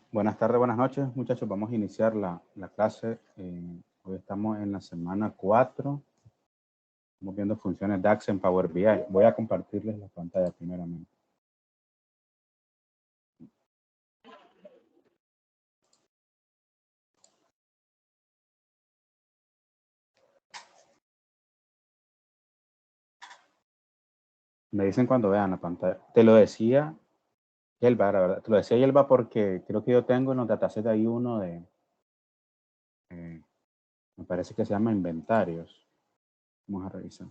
Buenas tardes, buenas noches, muchachos. Vamos a iniciar la clase. Hoy estamos en la semana 4. Estamos viendo funciones DAX en Power BI. Voy a compartirles la pantalla primeramente. Me dicen cuando vean la pantalla. Te lo decía Yelva, la verdad. Te lo decía Yelva porque creo que yo tengo en los datasets ahí uno de... me parece que se llama inventarios. Vamos a revisar.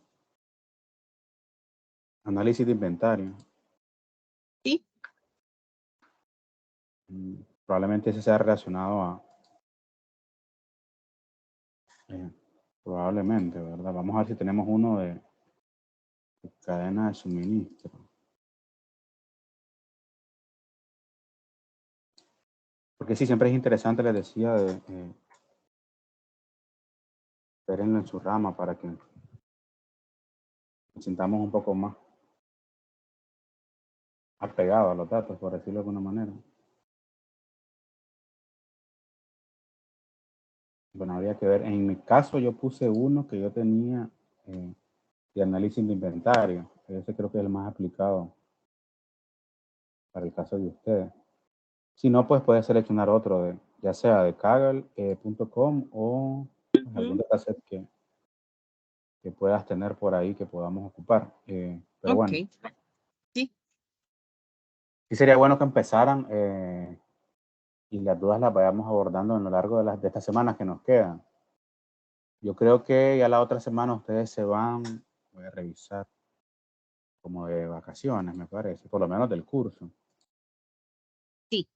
Análisis de inventario. Sí. Probablemente ese sea relacionado a... probablemente, ¿verdad? Vamos a ver si tenemos uno de cadena de suministro. Porque sí, siempre es interesante, les decía, verlo en su rama para que nos sintamos un poco más apegados a los datos, por decirlo de alguna manera. Bueno, habría que ver. En mi caso, yo puse uno que yo tenía de análisis de inventario. Ese creo que es el más aplicado para el caso de ustedes. Si no, pues puedes seleccionar otro, ya sea de Kaggle.com o pues, algún dataset que puedas tener por ahí que podamos ocupar. Pero bueno. Sí. Sí sería bueno que empezaran y las dudas las vayamos abordando a lo largo de estas semanas que nos quedan. Yo creo que ya la otra semana ustedes se van, voy a revisar, como de vacaciones, me parece, por lo menos del curso. Sí.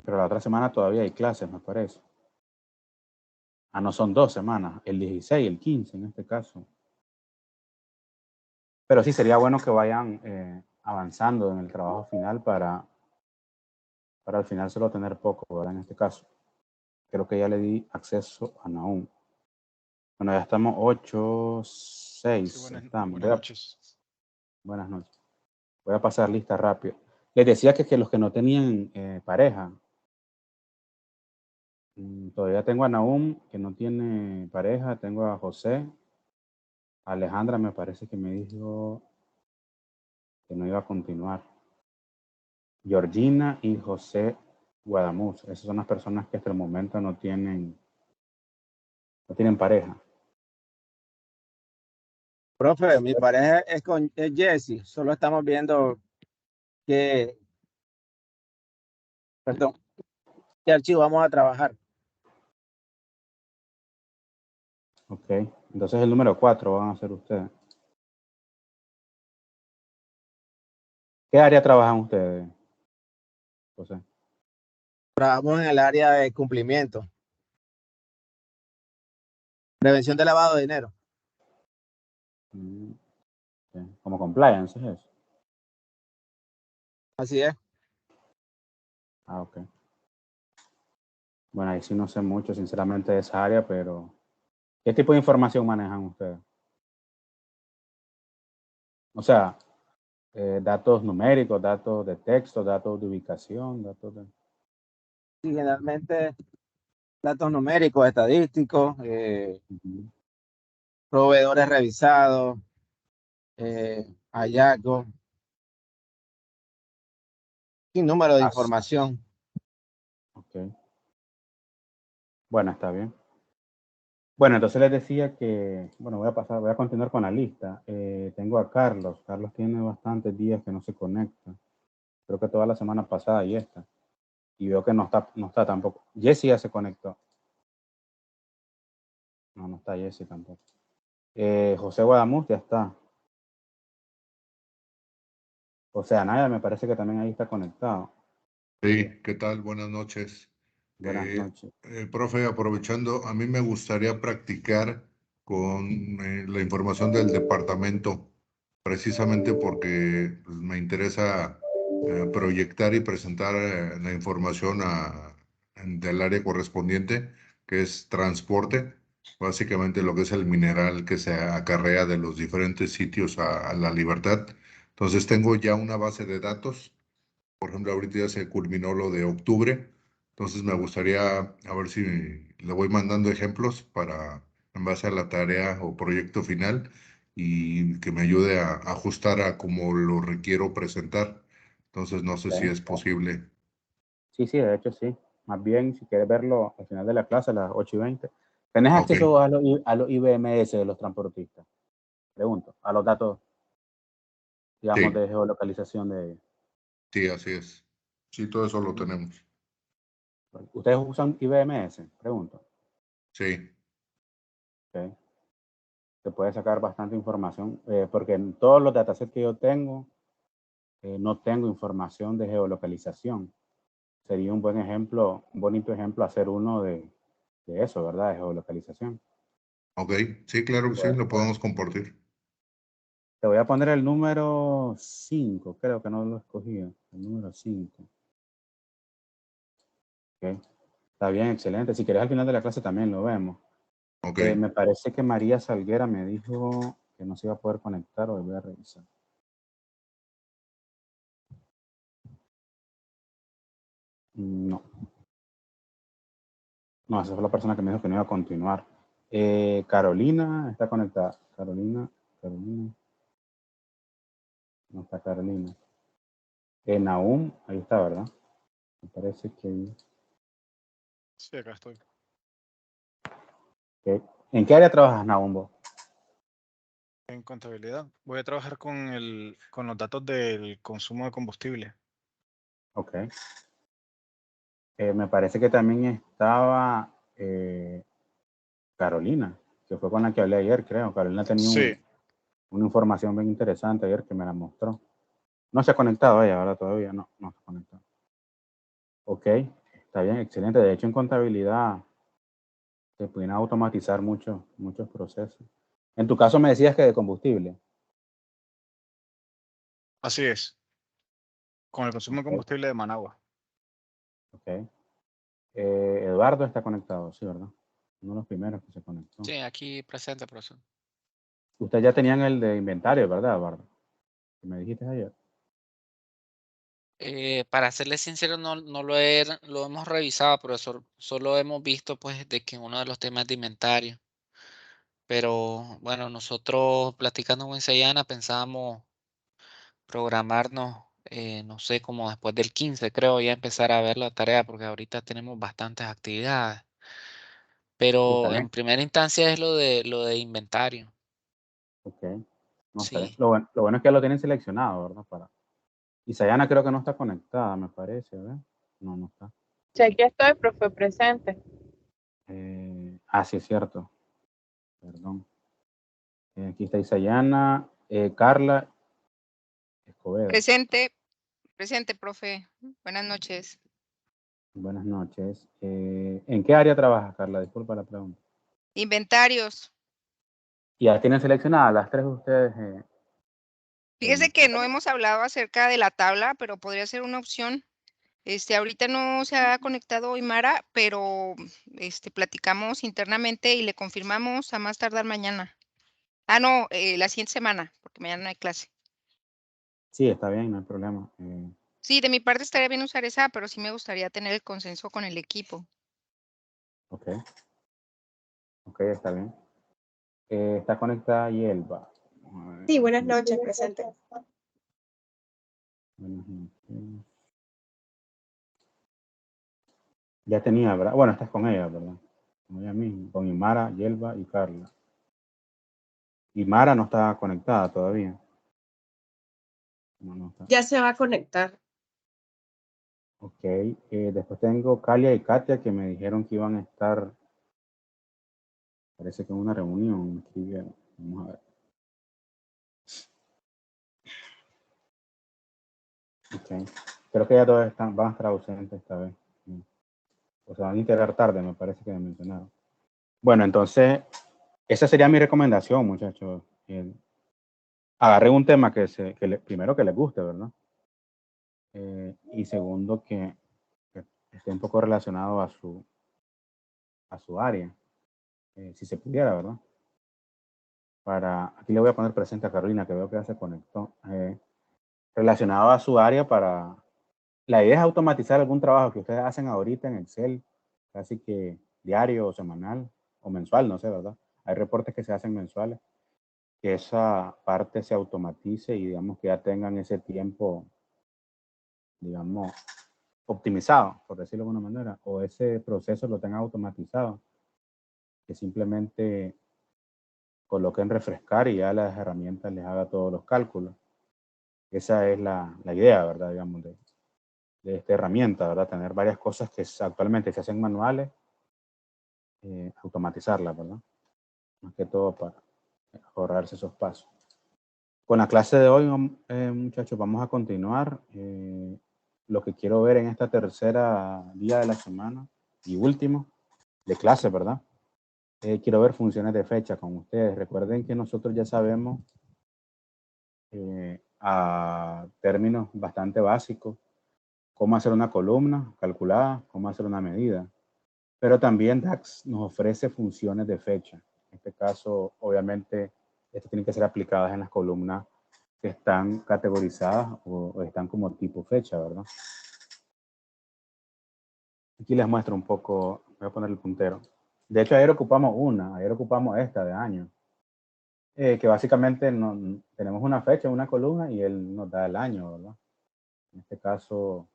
Pero la otra semana todavía hay clases, me parece. Ah, no, son 2 semanas, el 16 y el 15 en este caso. Pero sí sería bueno que vayan avanzando en el trabajo final para al final solo tener poco, ¿verdad? En este caso. Creo que ya le di acceso a Nahum. Bueno, ya estamos 8, 6. Sí, buenas noches. Buenas noches. Voy a pasar lista rápido. Les decía que los que no tenían pareja, todavía tengo a Nahum, que no tiene pareja, tengo a José, a Alejandra me parece que me dijo que no iba a continuar. Georgina y José Guadamuz. Esas son las personas que hasta el momento no tienen pareja. Profe, mi pareja es con Jessie. Solo estamos viendo qué archivo vamos a trabajar. Ok, entonces el número 4 van a ser ustedes. ¿Qué área trabajan ustedes, José? Trabajamos en el área de cumplimiento. Prevención de lavado de dinero. Okay. Como compliance, ¿es eso? Así es. Ah, ok. Bueno, ahí sí no sé mucho, sinceramente, de esa área, pero ¿qué tipo de información manejan ustedes? O sea, datos numéricos, datos de texto, datos de ubicación, datos de... Sí, generalmente datos numéricos, estadísticos, proveedores revisados, hallazgos, sin número de información. Ok. Bueno, está bien. Bueno, entonces les decía que, bueno, voy a continuar con la lista. Tengo a Carlos. Carlos tiene bastantes días que no se conecta. Creo que toda la semana pasada y esta. Y veo que no está tampoco. Jesse ya se conectó. No está Jesse tampoco. José Guadamuz ya está. José Anaya me parece que también ahí está conectado. Sí, ¿qué tal? Buenas noches. Buenas noches. Profe, aprovechando, a mí me gustaría practicar con la información del departamento, precisamente porque pues, me interesa proyectar y presentar la información del área correspondiente, que es transporte. básicamente lo que es el mineral que se acarrea de los diferentes sitios a la libertad. Entonces tengo ya una base de datos. Por ejemplo, ahorita ya se culminó lo de octubre. Entonces me gustaría a ver si le voy mandando ejemplos para, en base a la tarea o proyecto final, y que me ayude a ajustar a cómo lo requiero presentar. Entonces no sé si Ok. es posible. Sí, sí, de hecho sí. Más bien, si quieres verlo al final de la clase, a las 8:20, ¿tenés Ok, acceso a los IBMS de los transportistas? Pregunto, a los datos, digamos, sí, de geolocalización de ellos. sí, así es. Sí, todo eso lo tenemos. ¿Ustedes usan IBMS? Pregunto. Sí, Okay. Se puede sacar bastante información, porque en todos los datasets que yo tengo, no tengo información de geolocalización. Sería un buen ejemplo, un bonito ejemplo hacer uno de eso, ¿verdad? De geolocalización. ok. Sí, claro que sí, Pues, lo podemos compartir. te voy a poner el número 5, creo que no lo escogí, el número 5. Okay. Está bien, excelente. Si querés al final de la clase también lo vemos. Ok, Me parece que María Salguera me dijo que no se iba a poder conectar, hoy voy a revisar. No, no, esa fue la persona que me dijo que no iba a continuar. Carolina está conectada. Carolina, no está Carolina. Nahum, ahí está, ¿verdad? Me parece que... Sí, acá estoy. Okay. ¿En qué área trabajas, Nahum, vos? En contabilidad. Voy a trabajar con los datos del consumo de combustible. Ok. Me parece que también estaba Carolina, que fue con la que hablé ayer, creo. Carolina tenía Sí, una información bien interesante ayer que me la mostró. No se ha conectado ella, ¿verdad? Todavía no, no se ha conectado. Ok, está bien, excelente. De hecho, en contabilidad se pueden automatizar muchos procesos. En tu caso me decías que de combustible. así es. Con el consumo de Ok, combustible de Managua. ok. Eduardo está conectado, sí, ¿verdad? Uno de los primeros que se conectó. Sí, aquí presente, profesor. Ustedes ya tenían el de inventario, ¿verdad, Eduardo? Que me dijiste ayer. Para serles sincero, no lo hemos revisado, profesor. Solo hemos visto, pues, de que uno de los temas de inventario. Pero, bueno, nosotros platicando con Sayana pensábamos programarnos, no sé, como después del 15, creo, ya empezar a ver la tarea, porque ahorita tenemos bastantes actividades. Sí, está Pero en bien. primera instancia es lo de inventario. Ok. No está bien. Sí. Lo bueno es que ya lo tienen seleccionado, ¿verdad? Y Sayana creo que no está conectada, me parece, ¿verdad? No, no está. Sí, aquí estoy, profe, presente. Sí, es cierto. Perdón. Aquí está Isayana, Carla Escobedo. Presente, presente, profe. Buenas noches. Buenas noches. ¿En qué área trabajas, Carla? Disculpa la pregunta. Inventarios. Ya tienen seleccionadas las tres de ustedes. Fíjese que no hemos hablado acerca de la tabla, pero podría ser una opción. Ahorita no se ha conectado Oimara, pero platicamos internamente y le confirmamos a más tardar mañana. Ah, no, la siguiente semana, porque mañana no hay clase. Sí, está bien, no hay problema. Sí, de mi parte estaría bien usar esa, pero sí me gustaría tener el consenso con el equipo. Ok. Ok, está bien. Está conectada Yelva. Sí, buenas noches, presente. Buenas noches. Ya tenía, ¿verdad? Bueno, estás con ella, ¿verdad? Con ella misma, con Imara, Yelva y Carla. Imara no está conectada todavía. No, no está. Ya se va a conectar. Ok. Después tengo Calia y Katia que me dijeron que iban a estar, parece que en una reunión. Me escribieron. Vamos a ver. Ok. Creo que ya todos van a estar ausentes esta vez. O sea, van a integrar tarde, me parece que me mencionaron. Bueno, entonces, esa sería mi recomendación, muchachos. Agarren un tema primero que les guste, ¿verdad? Y segundo, que esté un poco relacionado a su área. si se pudiera, ¿verdad? Aquí le voy a poner presente a Carolina, que veo que ya se conectó. Relacionado a su área la idea es automatizar algún trabajo que ustedes hacen ahorita en Excel, casi que diario o semanal o mensual, no sé, ¿verdad? Hay reportes que se hacen mensuales, que esa parte se automatice y digamos que ya tengan ese tiempo, digamos, optimizado, por decirlo de alguna manera, o ese proceso lo tengan automatizado, que simplemente coloquen refrescar y ya las herramientas les haga todos los cálculos. Esa es la idea, ¿verdad? Digamos, de esta herramienta, ¿verdad? Tener varias cosas que actualmente se hacen manuales, automatizarlas, ¿verdad? Más que todo para ahorrarse esos pasos. Con la clase de hoy, muchachos, vamos a continuar. Lo que quiero ver en esta tercera día de la semana y último de clase, ¿verdad? Quiero ver funciones de fecha con ustedes. Recuerden que nosotros ya sabemos a términos bastante básicos cómo hacer una columna calculada, cómo hacer una medida. Pero también DAX nos ofrece funciones de fecha. En este caso, obviamente, estas tienen que ser aplicadas en las columnas que están categorizadas o están como tipo fecha, ¿verdad? Aquí les muestro un poco, voy a poner el puntero. De hecho, ayer ocupamos esta de año. Que básicamente tenemos una fecha, una columna y él nos da el año, ¿verdad? En este caso,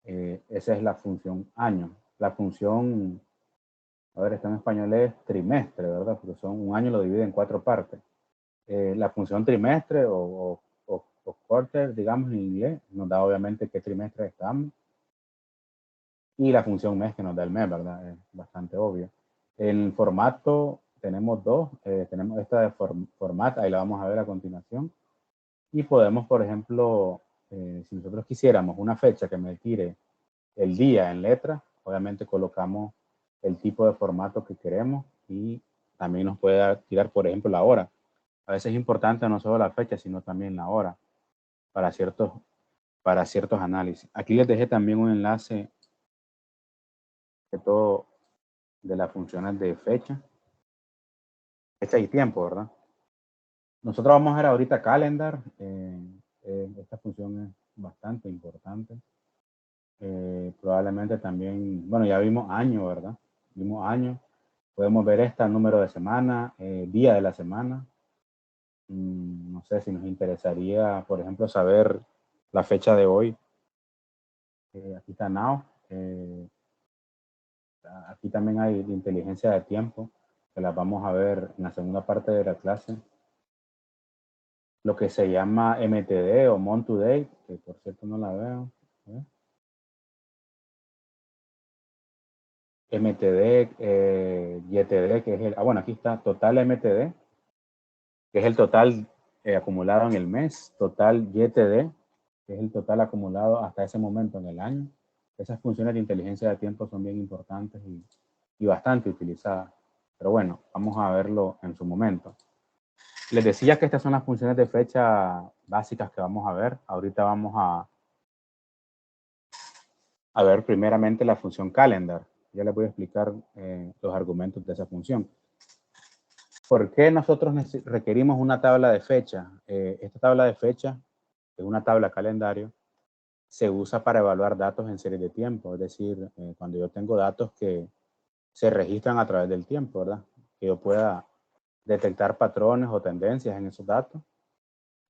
esa es la función año. La función, a ver, está en español es trimestre, ¿verdad? Porque un año lo divide en 4 partes. La función trimestre o quarter, digamos en inglés, nos da obviamente qué trimestre estamos. Y la función mes que nos da el mes, ¿verdad? Es bastante obvio. El formato tenemos dos. Tenemos esta de format, ahí la vamos a ver a continuación. Y podemos, por ejemplo, si nosotros quisiéramos una fecha que me tire el día en letra, obviamente colocamos el tipo de formato que queremos y también nos puede tirar, por ejemplo, la hora. A veces es importante no solo la fecha, sino también la hora para ciertos análisis. Aquí les dejé también un enlace de todo de las funciones de fecha y tiempo, ¿verdad? Nosotros vamos a ver ahorita calendar. Esta función es bastante importante. Probablemente también, bueno, ya vimos año, ¿verdad? Vimos año. Podemos ver esta, número de semana, día de la semana. No sé si nos interesaría, por ejemplo, saber la fecha de hoy. Aquí está now. Aquí también hay inteligencia de tiempo, que las vamos a ver en la segunda parte de la clase. Lo que se llama MTD o Month to Date, que por cierto no la veo. MTD, YTD, que es bueno, aquí está total MTD, que es el total acumulado en el mes, total YTD, que es el total acumulado hasta ese momento en el año. Esas funciones de inteligencia de tiempo son bien importantes y bastante utilizadas. Pero bueno, vamos a verlo en su momento. Les decía que estas son las funciones de fecha básicas que vamos a ver. Ahorita vamos a ver primeramente la función calendar. Ya les voy a explicar los argumentos de esa función. ¿Por qué nosotros requerimos una tabla de fecha? Esta tabla de fecha es una tabla calendario. Se usa para evaluar datos en series de tiempo. Es decir, cuando yo tengo datos que se registran a través del tiempo, ¿verdad? Que yo pueda detectar patrones o tendencias en esos datos.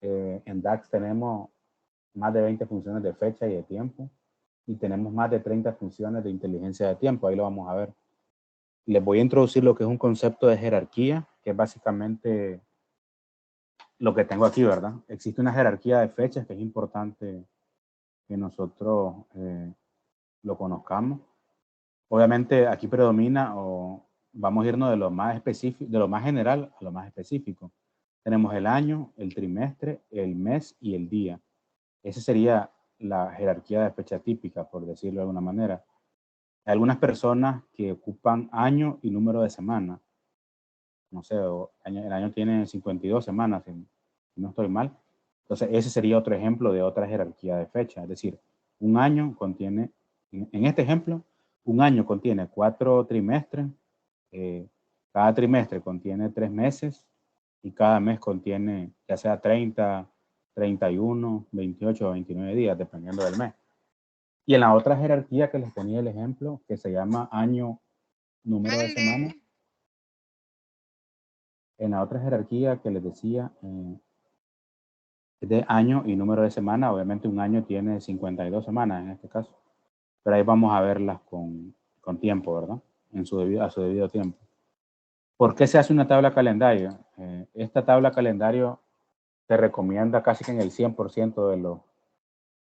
En DAX tenemos más de 20 funciones de fecha y de tiempo y tenemos más de 30 funciones de inteligencia de tiempo. Ahí lo vamos a ver. Les voy a introducir lo que es un concepto de jerarquía, que es básicamente lo que tengo aquí, ¿verdad? Existe una jerarquía de fechas que es importante que nosotros lo conozcamos. Obviamente aquí predomina o vamos a irnos de lo más específico, de lo más general a lo más específico. Tenemos el año, el trimestre, el mes y el día. Esa sería la jerarquía de fecha típica, por decirlo de alguna manera. Hay algunas personas que ocupan año y número de semana. No sé, el año tiene 52 semanas, si no estoy mal. Entonces, ese sería otro ejemplo de otra jerarquía de fecha. Es decir, un año contiene, en este ejemplo, un año contiene 4 trimestres, cada trimestre contiene 3 meses y cada mes contiene ya sea 30, 31, 28 o 29 días, dependiendo del mes. Y en la otra jerarquía que les ponía el ejemplo, que se llama año, número de semana. En la otra jerarquía que les decía, de año y número de semana, obviamente un año tiene 52 semanas en este caso. Pero ahí vamos a verlas con tiempo, ¿verdad? A su debido tiempo. ¿Por qué se hace una tabla calendario? Esta tabla calendario se recomienda casi que en el 100%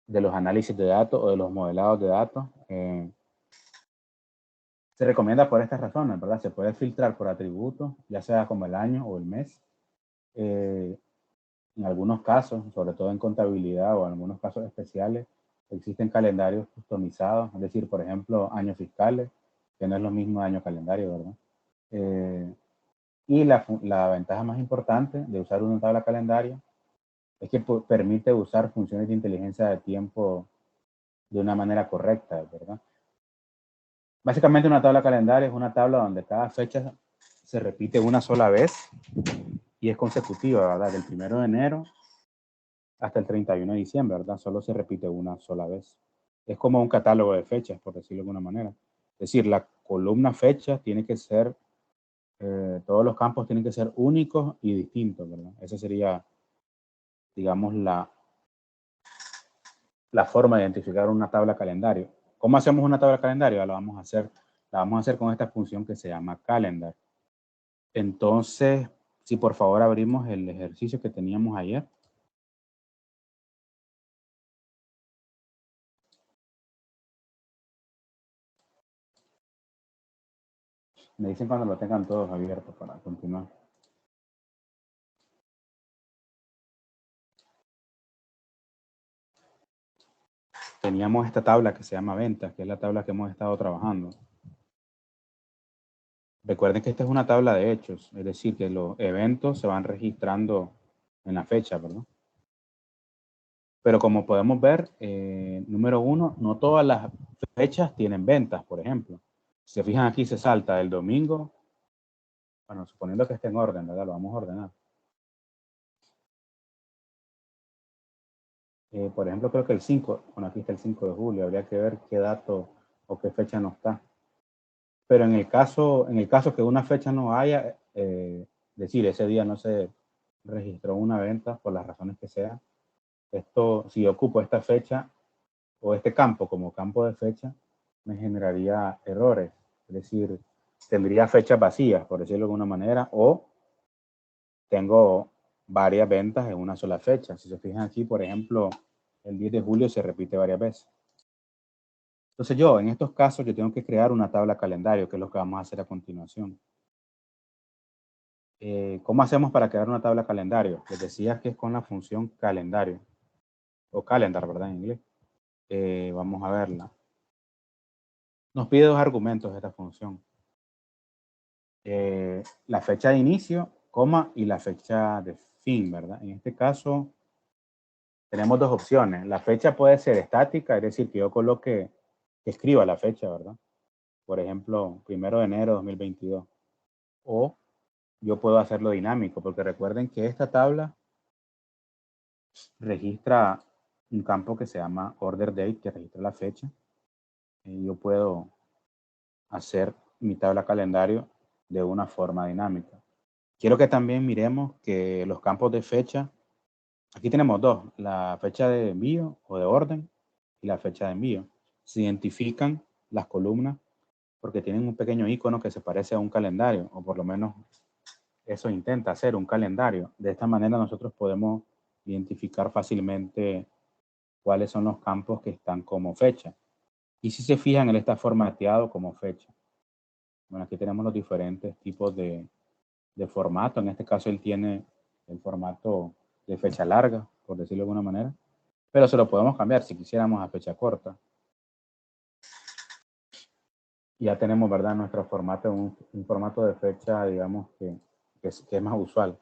de los análisis de datos o de los modelados de datos. Se recomienda por estas razones, ¿verdad? Se puede filtrar por atributos, ya sea como el año o el mes. En algunos casos, sobre todo en contabilidad o en algunos casos especiales, existen calendarios customizados, es decir, por ejemplo, años fiscales, que no es lo mismo año calendario, ¿verdad? Y la ventaja más importante de usar una tabla calendario es que permite usar funciones de inteligencia de tiempo de una manera correcta, ¿verdad? Básicamente una tabla calendario es una tabla donde cada fecha se repite una sola vez y es consecutiva, ¿verdad? Del 1 de enero hasta el 31 de diciembre, ¿verdad? Solo se repite una sola vez. Es como un catálogo de fechas, por decirlo de alguna manera. Es decir, la columna fecha tiene que ser, todos los campos tienen que ser únicos y distintos, ¿verdad? Esa sería, digamos, la forma de identificar una tabla calendario. ¿Cómo hacemos una tabla calendario? La vamos a hacer con esta función que se llama calendar. Entonces, si por favor abrimos el ejercicio que teníamos ayer. Me dicen cuando lo tengan todos abiertos para continuar. Teníamos esta tabla que se llama ventas, que es la tabla que hemos estado trabajando. Recuerden que esta es una tabla de hechos, es decir, que los eventos se van registrando en la fecha, ¿verdad? Pero como podemos ver, número 1, no todas las fechas tienen ventas, por ejemplo. Si se fijan aquí, se salta el domingo. Bueno, suponiendo que esté en orden, ¿verdad? Lo vamos a ordenar. Por ejemplo, creo que el 5, bueno, aquí está el 5 de julio, habría que ver qué dato o qué fecha no está. Pero en el caso que una fecha no haya, decir, ese día no se registró una venta por las razones que sea, esto, si ocupo esta fecha o este campo como campo de fecha, me generaría errores. Es decir, tendría fechas vacías, por decirlo de alguna manera, o tengo varias ventas en una sola fecha. Si se fijan aquí, por ejemplo, el 10 de julio se repite varias veces. Entonces en estos casos, yo tengo que crear una tabla calendario, que es lo que vamos a hacer a continuación. ¿Cómo hacemos para crear una tabla calendario? Les decía que es con la función calendario, o calendar, ¿verdad? En inglés. Vamos a verla. Nos pide dos argumentos esta función. La fecha de inicio, coma, y la fecha de fin, ¿verdad? En este caso, tenemos dos opciones. La fecha puede ser estática, es decir, que yo coloque, que escriba la fecha, ¿verdad? Por ejemplo, 1 de enero de 2022. O yo puedo hacerlo dinámico, porque recuerden que esta tabla registra un campo que se llama order date, que registra la fecha. Yo puedo hacer mi tabla calendario de una forma dinámica. Quiero que también miremos que los campos de fecha, aquí tenemos dos, la fecha de envío o de orden y la fecha de envío. Se identifican las columnas porque tienen un pequeño icono que se parece a un calendario, o por lo menos eso intenta hacer un calendario. De esta manera nosotros podemos identificar fácilmente cuáles son los campos que están como fecha. Y si se fijan, él está formateado como fecha. Bueno, aquí tenemos los diferentes tipos de formato. En este caso él tiene el formato de fecha larga, por decirlo de alguna manera. Pero se lo podemos cambiar si quisiéramos a fecha corta. Ya tenemos, ¿verdad? Nuestro formato, un formato de fecha, digamos, que es más usual.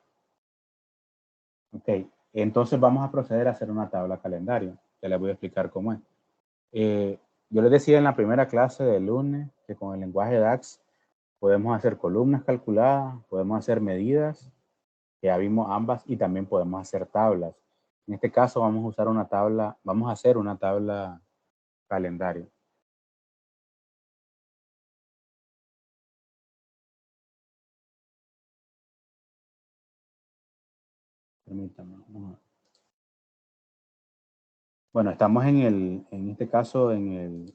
Ok, entonces vamos a proceder a hacer una tabla calendario. Ya les voy a explicar cómo es. Yo les decía en la primera clase del lunes que con el lenguaje DAX Podemos hacer columnas calculadas, podemos hacer medidas, que ya vimos ambas, y también podemos hacer tablas. En este caso vamos a usar una tabla, vamos a hacer una tabla calendario. Permítame, vamos a ver. Bueno, estamos en este caso en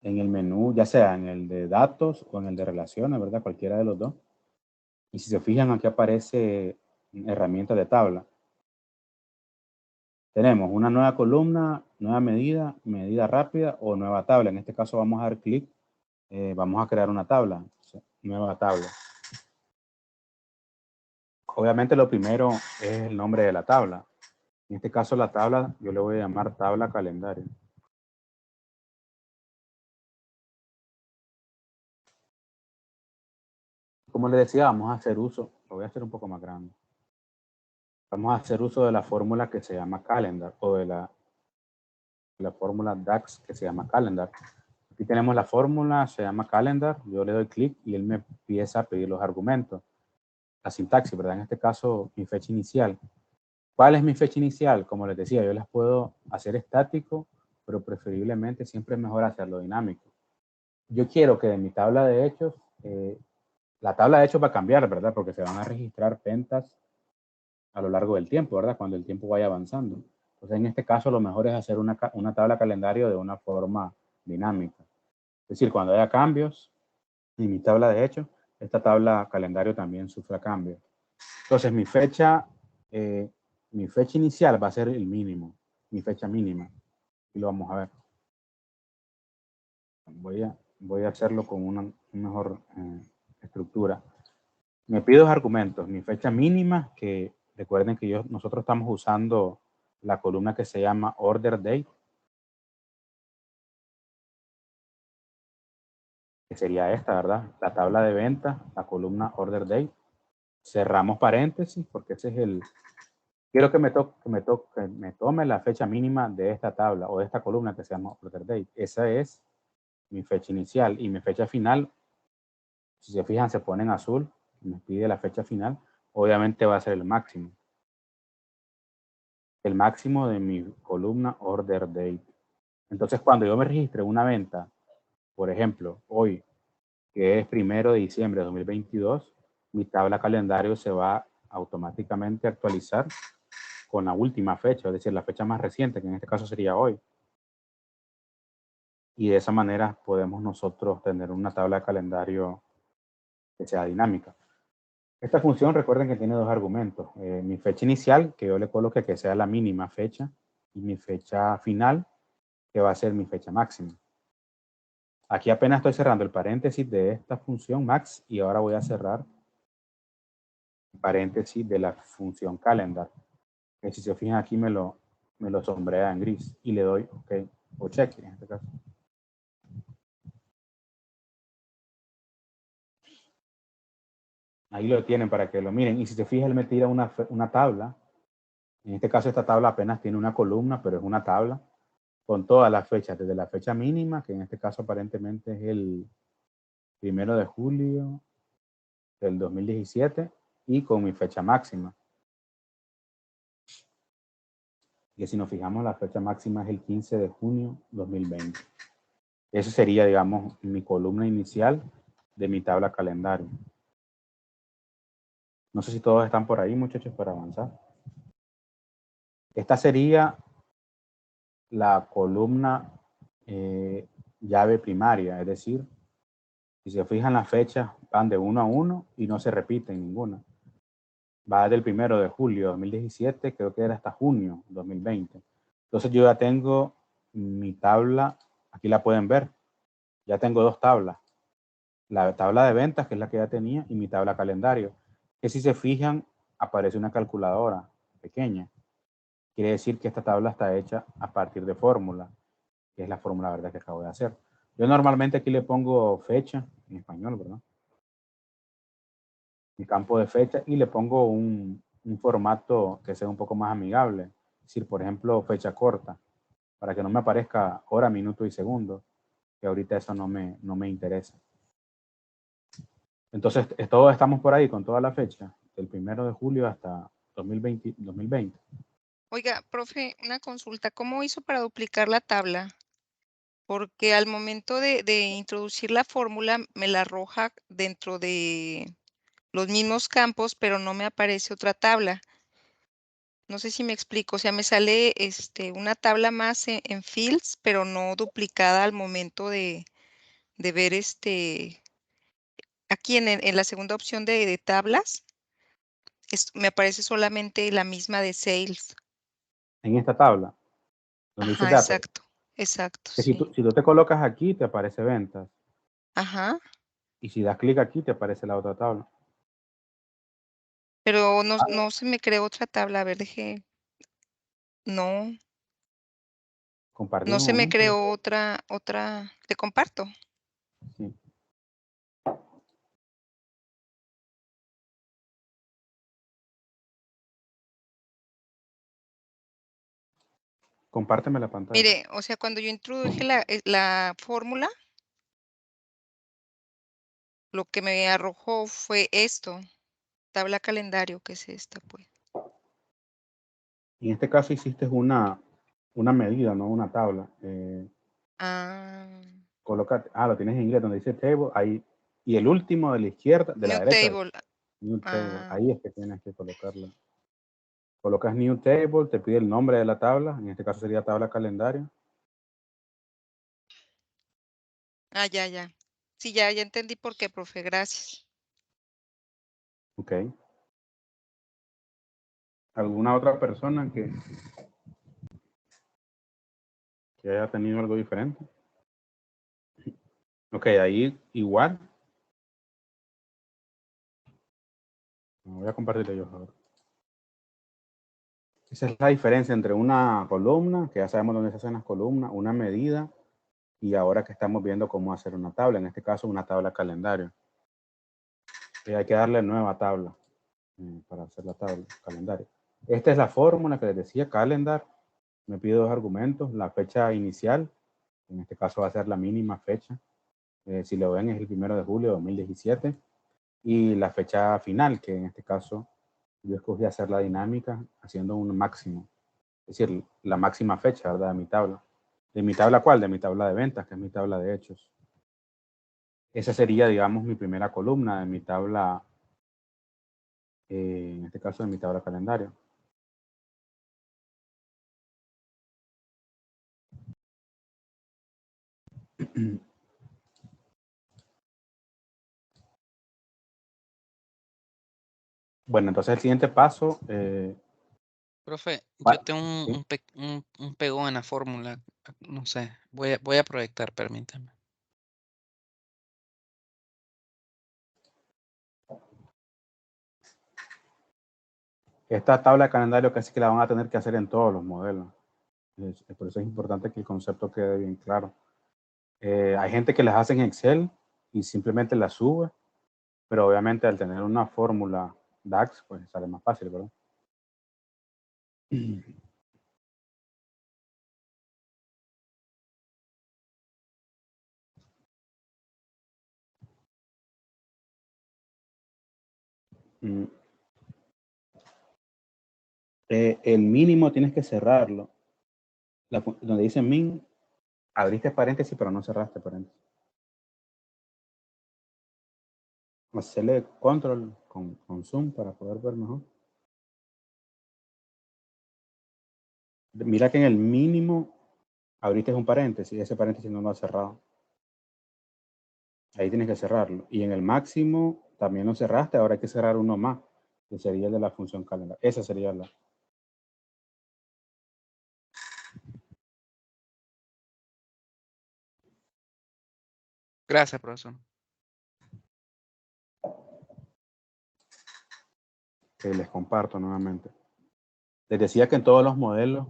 el menú, ya sea en el de datos o en el de relaciones, ¿verdad? Cualquiera de los dos. Y si se fijan, aquí aparece herramienta de tabla. Tenemos una nueva columna, nueva medida, medida rápida o nueva tabla. En este caso vamos a dar clic, vamos a crear una tabla, nueva tabla. Obviamente lo primero es el nombre de la tabla. En este caso la tabla yo le voy a llamar tabla calendario. Como les decía, vamos a hacer uso, lo voy a hacer un poco más grande. Vamos a hacer uso de la fórmula que se llama calendar o de la fórmula DAX que se llama calendar. Aquí tenemos la fórmula, se llama calendar, yo le doy clic y él me empieza a pedir los argumentos. La sintaxis, ¿verdad? En este caso, mi fecha inicial. ¿Cuál es mi fecha inicial? Como les decía, yo las puedo hacer estático, pero preferiblemente siempre es mejor hacerlo dinámico. Yo quiero que de mi tabla de hechos, la tabla de hechos va a cambiar, ¿verdad? Porque se van a registrar ventas a lo largo del tiempo, ¿verdad? Cuando el tiempo vaya avanzando. Entonces, en este caso, lo mejor es hacer una tabla calendario de una forma dinámica. Es decir, cuando haya cambios en mi tabla de hechos, esta tabla calendario también sufra cambios. Entonces, mi fecha inicial va a ser el mínimo, mi fecha mínima. Y lo vamos a ver. Voy a hacerlo con una mejor estructura. Me pido dos argumentos. Mi fecha mínima, que recuerden que nosotros estamos usando la columna que se llama order date, que sería esta, ¿verdad? La tabla de venta, la columna order date. Cerramos paréntesis porque ese es el... Quiero que me tome la fecha mínima de esta tabla o de esta columna que se llama order date. Esa es mi fecha inicial y mi fecha final. Si se fijan, se pone en azul. Me pide la fecha final. Obviamente va a ser el máximo. El máximo de mi columna order date. Entonces, cuando yo me registre una venta, por ejemplo, hoy, que es 1 de diciembre de 2022, mi tabla calendario se va automáticamente a actualizar con la última fecha, es decir, la fecha más reciente, que en este caso sería hoy. Y de esa manera podemos nosotros tener una tabla de calendario que sea dinámica. Esta función, recuerden que tiene dos argumentos. Mi fecha inicial, que yo le coloque que sea la mínima fecha, y mi fecha final, que va a ser mi fecha máxima. Aquí apenas estoy cerrando el paréntesis de esta función max y ahora voy a cerrar el paréntesis de la función calendar. Que si se fijan aquí me lo sombrea en gris y le doy OK o check en este caso. Ahí lo tienen para que lo miren. Y si se fijan, él me tira una tabla. En este caso, esta tabla apenas tiene una columna, pero es una tabla con todas las fechas, desde la fecha mínima, que en este caso aparentemente es el 1 de julio del 2017, y con mi fecha máxima. Y si nos fijamos, la fecha máxima es el 15 de junio 2020. Esa sería, digamos, mi columna inicial de mi tabla calendario. No sé si todos están por ahí, muchachos, para avanzar. Esta sería la columna llave primaria, es decir, si se fijan las fechas van de 1 a 1 y no se repiten ninguna. Va del 1 de julio de 2017, creo que era hasta junio 2020. Entonces yo ya tengo mi tabla, aquí la pueden ver, ya tengo dos tablas. La tabla de ventas, que es la que ya tenía, y mi tabla calendario, que si se fijan aparece una calculadora pequeña. Quiere decir que esta tabla está hecha a partir de fórmula, que es la fórmula verdad que acabo de hacer. Yo normalmente aquí le pongo fecha, en español, ¿verdad? Mi campo de fecha, y le pongo un formato que sea un poco más amigable. Es decir, por ejemplo, fecha corta, para que no me aparezca hora, minuto y segundo. que ahorita eso no me interesa. Entonces, todos estamos por ahí con toda la fecha, del 1 de julio hasta 2020. Oiga, profe, una consulta. ¿Cómo hizo para duplicar la tabla? Porque al momento de introducir la fórmula me la arroja dentro de los mismos campos, pero no me aparece otra tabla. No sé si me explico. O sea, me sale una tabla más en fields, pero no duplicada al momento de ver aquí en la segunda opción de tablas. Me aparece solamente la misma de sales. En esta tabla, donde dice Ajá, datos, exacto, que si sí. tú te colocas aquí, te aparece ventas. Ajá, Y si das clic aquí, te aparece la otra tabla. pero no se me creó otra tabla. A ver, no Compartir un se me momento. creó otra. Te comparto. Sí. Compárteme la pantalla. Mire, o sea, cuando yo introduje la fórmula, lo que me arrojó fue esto, tabla calendario, que es esta, pues. En este caso hiciste una medida, no una tabla. Ah, Lo tienes en inglés donde dice table, ahí. Y el último de la izquierda, de la new derecha, table. new table. Ah, Ahí es que tienes que colocarla. Colocas new table, te pide el nombre de la tabla. En este caso sería tabla calendario. ya. Sí, ya entendí por qué, profe. Gracias. Ok. ¿Alguna otra persona que haya tenido algo diferente? Ok, ahí igual. Me voy a compartirle yo ahora. Esa es la diferencia entre una columna, que ya sabemos dónde se hacen las columnas, una medida, y ahora que estamos viendo cómo hacer una tabla, en este caso una tabla calendario. Y hay que darle nueva tabla para hacer la tabla calendario. Esta es la fórmula que les decía, calendar. Me pide dos argumentos, la fecha inicial, en este caso va a ser la mínima fecha. Si lo ven es el 1 de julio de 2017. Y la fecha final, que en este caso yo escogí hacer la dinámica haciendo un máximo. Es decir, la máxima fecha, ¿verdad? De mi tabla. ¿De mi tabla cuál? De mi tabla de ventas, que es mi tabla de hechos. Esa sería, digamos, mi primera columna de mi tabla, en este caso de mi tabla calendario. Bueno, entonces el siguiente paso. Profe, yo ¿Cuál? tengo ¿Sí? un pegón en la fórmula. No sé, voy a proyectar, permítame. Esta tabla de calendario casi que la van a tener que hacer en todos los modelos. Por eso es importante que el concepto quede bien claro. Hay gente que las hace en Excel y simplemente las sube, pero obviamente al tener una fórmula DAX, pues sale más fácil, ¿verdad? El mínimo tienes que cerrarlo. Donde dice min, abriste paréntesis, pero no cerraste paréntesis. Hacerle control con zoom para poder ver mejor. Mira que en el mínimo abriste un paréntesis, ese paréntesis no lo has cerrado. Ahí tienes que cerrarlo. Y en el máximo también lo cerraste, ahora hay que cerrar uno más, que sería el de la función calendar. Esa sería la. Gracias, profesor. Que les comparto nuevamente. Les decía que en todos los modelos,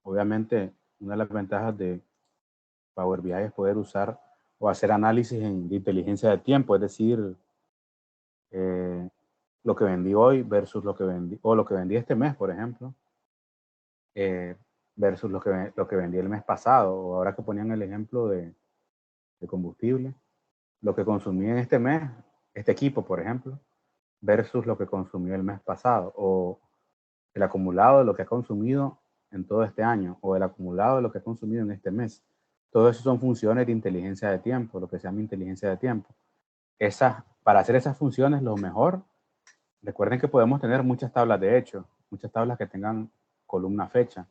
obviamente, una de las ventajas de Power BI es poder usar o hacer análisis de inteligencia de tiempo, es decir, lo que vendí hoy versus lo que vendí este mes, por ejemplo, versus lo que vendí el mes pasado, o ahora que ponían el ejemplo de de combustible, lo que consumí en este mes, este equipo, por ejemplo, versus lo que consumió el mes pasado, o el acumulado de lo que ha consumido en todo este año, o el acumulado de lo que ha consumido en este mes. Todo eso son funciones de inteligencia de tiempo, lo que se llama inteligencia de tiempo. Para hacer esas funciones, lo mejor, recuerden que podemos tener muchas tablas de hecho, muchas tablas que tengan columna fecha,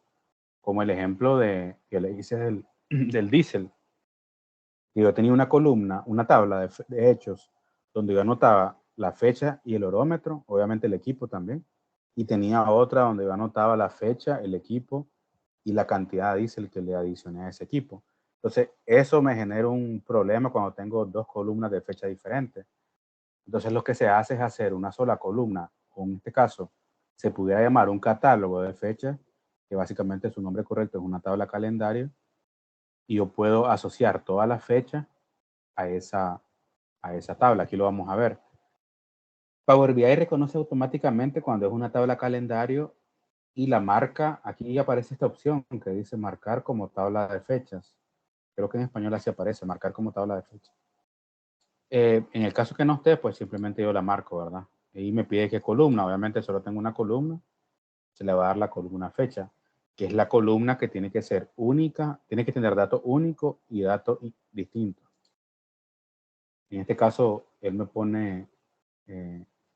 como el ejemplo que le hice del diésel. Yo tenía una columna, una tabla de hechos, donde yo anotaba la fecha y el horómetro, obviamente el equipo también, y tenía otra donde yo anotaba la fecha, el equipo y la cantidad de diésel que le adicioné a ese equipo. Entonces, eso me genera un problema cuando tengo dos columnas de fecha diferentes. Entonces, lo que se hace es hacer una sola columna, o en este caso, se pudiera llamar un catálogo de fechas, que básicamente su nombre correcto es una tabla calendario, y yo puedo asociar todas las fechas a esa tabla. Aquí lo vamos a ver. Power BI reconoce automáticamente cuando es una tabla calendario y la marca. Aquí aparece esta opción que dice marcar como tabla de fechas. Creo que en español así aparece, marcar como tabla de fechas. En el caso que no esté, pues simplemente yo la marco, ¿verdad? Y me pide qué columna. Obviamente solo tengo una columna. Se le va a dar la columna fecha, que es la columna que tiene que ser única, tiene que tener datos únicos y datos distintos. En este caso, él me pone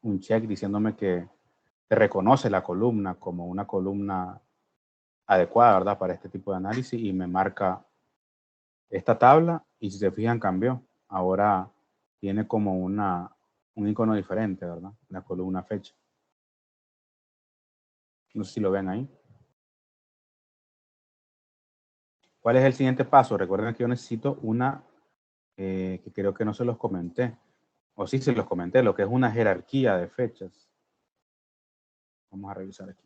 un check diciéndome que reconoce la columna como una columna adecuada, ¿verdad? Para este tipo de análisis y me marca esta tabla y si se fijan cambió. Ahora tiene como un icono diferente, ¿verdad? La columna fecha. No sé si lo ven ahí. ¿Cuál es el siguiente paso? Recuerden que yo necesito una que creo que no se los comenté. O sí se los comenté, lo que es una jerarquía de fechas. Vamos a revisar aquí.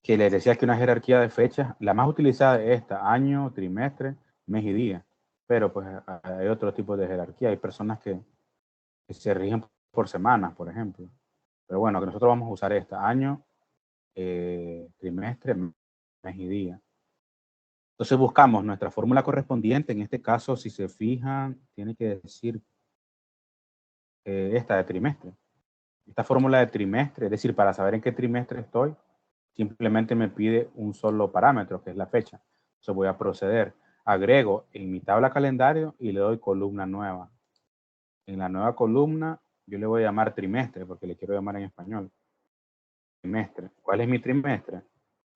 Que les decía que una jerarquía de fechas, la más utilizada es esta, año, trimestre, mes y día. Pero pues hay otro tipo de jerarquía. Hay personas que se rigen por semanas, por ejemplo. Pero bueno, que nosotros vamos a usar esta, año, trimestre, mes y día. Entonces buscamos nuestra fórmula correspondiente. En este caso, si se fijan, tiene que decir esta de trimestre. Esta fórmula de trimestre, es decir, para saber en qué trimestre estoy, simplemente me pide un solo parámetro, que es la fecha. Entonces voy a proceder. Agrego en mi tabla calendario y le doy columna nueva. En la nueva columna yo le voy a llamar trimestre, porque le quiero llamar en español. Trimestre. ¿Cuál es mi trimestre?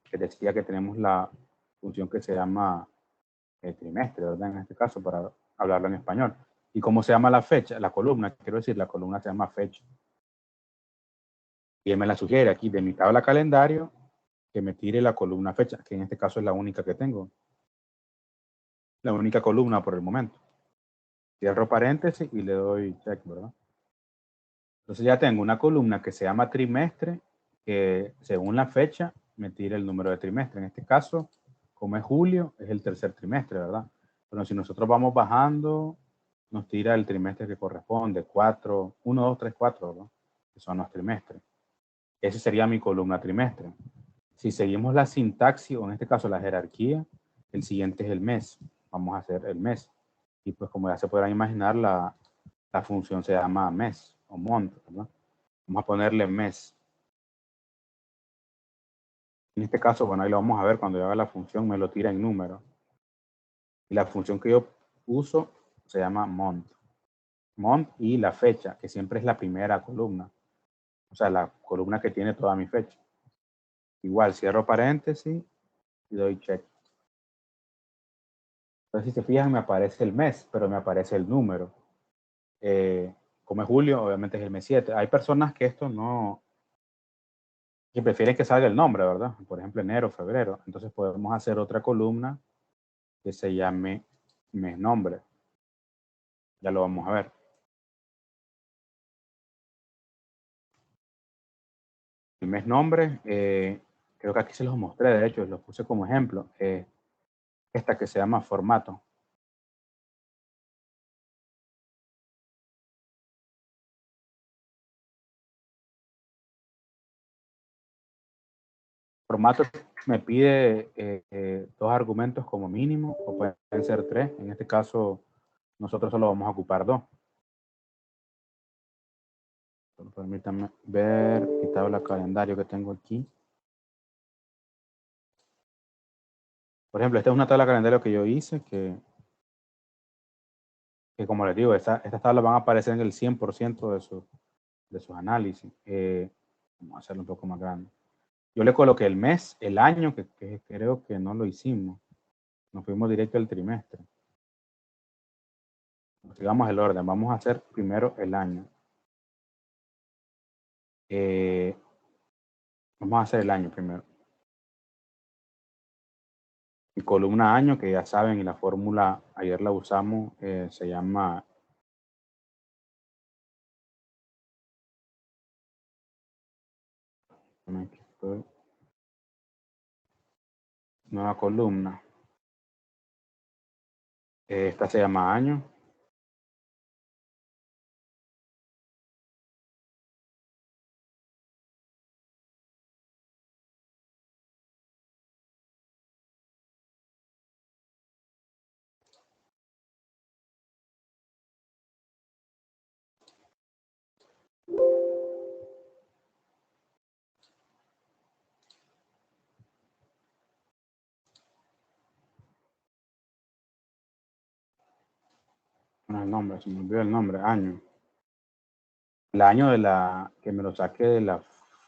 Que decía que tenemos la función que se llama trimestre, ¿verdad? En este caso, para hablarlo en español. ¿Y cómo se llama la fecha? La columna, quiero decir, la columna se llama fecha. Y él me la sugiere aquí de mi tabla calendario que me tire la columna fecha, que en este caso es la única que tengo. La única columna por el momento. Cierro paréntesis y le doy check, ¿verdad? Entonces ya tengo una columna que se llama trimestre, que según la fecha me tira el número de trimestre. En este caso, como es julio, es el tercer trimestre, ¿verdad? Pero si nosotros vamos bajando, nos tira el trimestre que corresponde, 4, 1, 2, 3, 4, ¿verdad? Que son los trimestres. Ese sería mi columna trimestre. Si seguimos la sintaxis, o en este caso la jerarquía, el siguiente es el mes. Vamos a hacer el mes. Y pues como ya se podrán imaginar, la función se llama mes o month, ¿verdad? Vamos a ponerle mes. En este caso, bueno, ahí lo vamos a ver cuando yo haga la función, me lo tira en número. Y la función que yo uso se llama month. Month y la fecha, que siempre es la primera columna. O sea, la columna que tiene toda mi fecha. Igual, cierro paréntesis y doy check. Entonces, si se fijan, me aparece el mes, pero me aparece el número. Como es julio, obviamente es el mes 7. Hay personas que esto no, que prefieren que salga el nombre, ¿verdad? Por ejemplo, enero, febrero. Entonces podemos hacer otra columna que se llame mes nombre. Ya lo vamos a ver. El mes nombre, creo que aquí se los mostré, de hecho, los puse como ejemplo. Esta que se llama formato. Formato me pide 2 argumentos como mínimo, o pueden ser 3. En este caso, nosotros solo vamos a ocupar 2. Permítanme ver mi tabla calendario que tengo aquí. Por ejemplo, esta es una tabla calendario que yo hice que como les digo, estas tablas van a aparecer en el 100% de sus análisis. Vamos a hacerlo un poco más grande. Yo le coloqué el mes, el año, que creo que no lo hicimos. Nos fuimos directo al trimestre. Sigamos el orden. Vamos a hacer primero el año. Vamos a hacer el año primero. Mi columna año, que ya saben, y la fórmula ayer la usamos, se llama nueva columna. Esta se llama año. No, el nombre, se me olvidó el nombre, año. El año que me lo saqué de la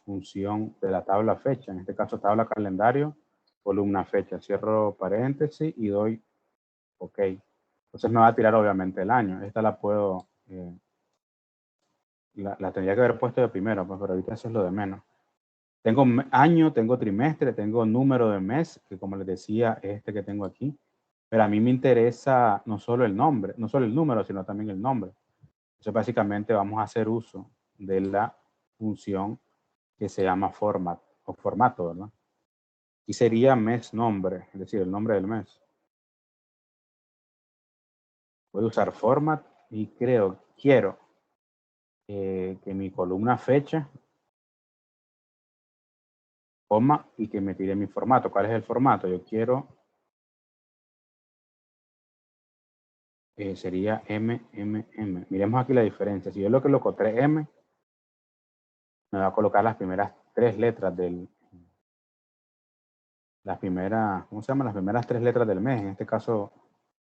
función de la tabla fecha, en este caso tabla calendario, columna fecha, cierro paréntesis y doy OK. Entonces me va a tirar obviamente el año. Esta la puedo, la tendría que haber puesto de primero, pues, pero ahorita eso es lo de menos. Tengo año, tengo trimestre, tengo número de mes, que como les decía es este que tengo aquí. Pero a mí me interesa no solo el nombre, no solo el número, sino también el nombre. Entonces básicamente vamos a hacer uso de la función que se llama format o formato, ¿verdad? Y sería mes nombre, es decir, el nombre del mes. Voy a usar format y quiero que mi columna fecha, coma, y que me tire mi formato. ¿Cuál es el formato? Yo quiero, sería MMM. Miremos aquí la diferencia. Si yo lo coloco 3M, me va a colocar las primeras 3 letras las primeras, ¿cómo se llama? Las primeras 3 letras del mes, en este caso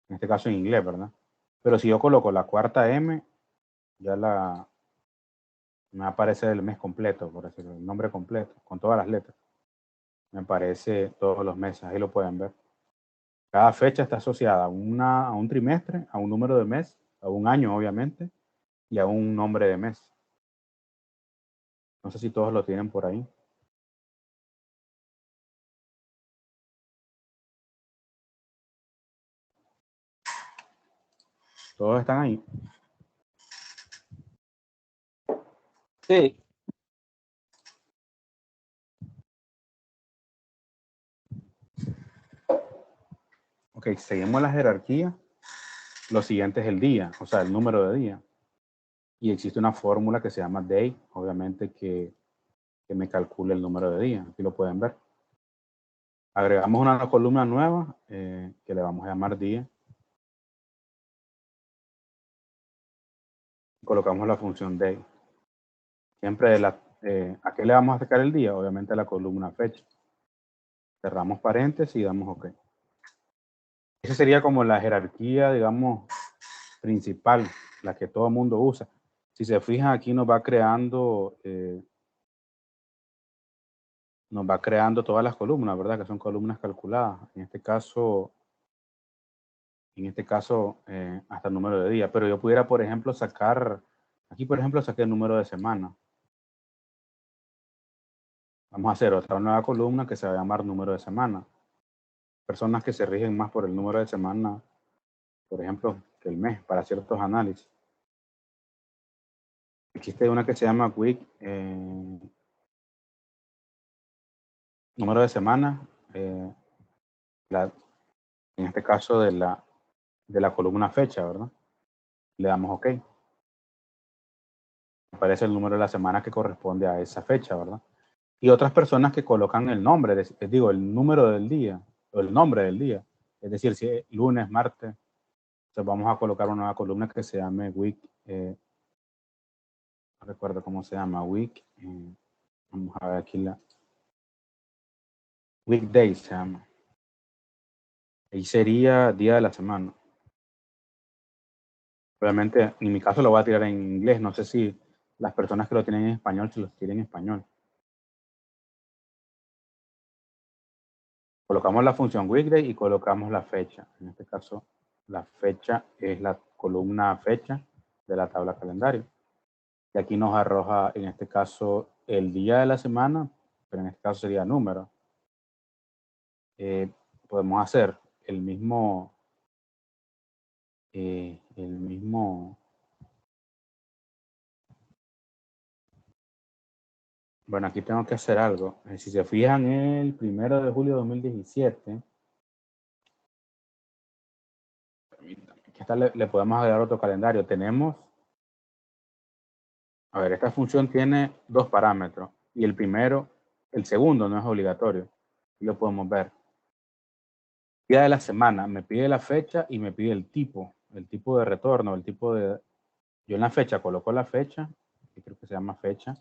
en inglés, ¿verdad? Pero si yo coloco la cuarta M, ya me va a aparecer el mes completo, por decirlo, el nombre completo, con todas las letras. Me aparece todos los meses, ahí lo pueden ver. Cada fecha está asociada a un trimestre, a un número de mes, a un año, obviamente, y a un nombre de mes. No sé si todos lo tienen por ahí. ¿Todos están ahí? Sí. Ok, seguimos la jerarquía. Lo siguiente es el día, o sea, el número de día. Y existe una fórmula que se llama day, obviamente que me calcule el número de días. Aquí lo pueden ver. Agregamos una columna nueva que le vamos a llamar día. Colocamos la función day. Siempre ¿a qué le vamos a sacar el día? Obviamente a la columna fecha. Cerramos paréntesis y damos OK. Esa sería como la jerarquía, digamos, principal, la que todo el mundo usa. Si se fijan, aquí nos va creando todas las columnas, ¿verdad? Que son columnas calculadas. En este caso, hasta el número de día. Pero yo pudiera, por ejemplo, aquí por ejemplo saqué el número de semana. Vamos a hacer otra nueva columna que se va a llamar número de semana. Personas que se rigen más por el número de semana, por ejemplo, que el mes, para ciertos análisis. Existe una que se llama week, número de semana, en este caso de la columna fecha, ¿verdad? Le damos OK. Aparece el número de la semana que corresponde a esa fecha, ¿verdad? Y otras personas que colocan el nombre, digo, el número del día, o el nombre del día. Es decir, si es lunes, martes, entonces vamos a colocar una nueva columna que se llame week, no recuerdo cómo se llama, week, vamos a ver aquí la, weekday se llama. Ahí sería día de la semana. Obviamente, en mi caso lo voy a tirar en inglés, no sé si las personas que lo tienen en español, si los tienen en español. Colocamos la función weekday y colocamos la fecha. En este caso, la fecha es la columna fecha de la tabla calendario. Y aquí nos arroja, en este caso, el día de la semana, pero en este caso sería número. Podemos hacer el mismo, bueno, aquí tengo que hacer algo. Si se fijan, el 1 de julio de 2017, aquí le podemos agregar otro calendario. Tenemos, a ver, esta función tiene dos parámetros y el segundo no es obligatorio. Y lo podemos ver. Día de la semana, me pide la fecha y me pide el tipo de retorno, el tipo de... Yo en la fecha coloco la fecha, que creo que se llama fecha,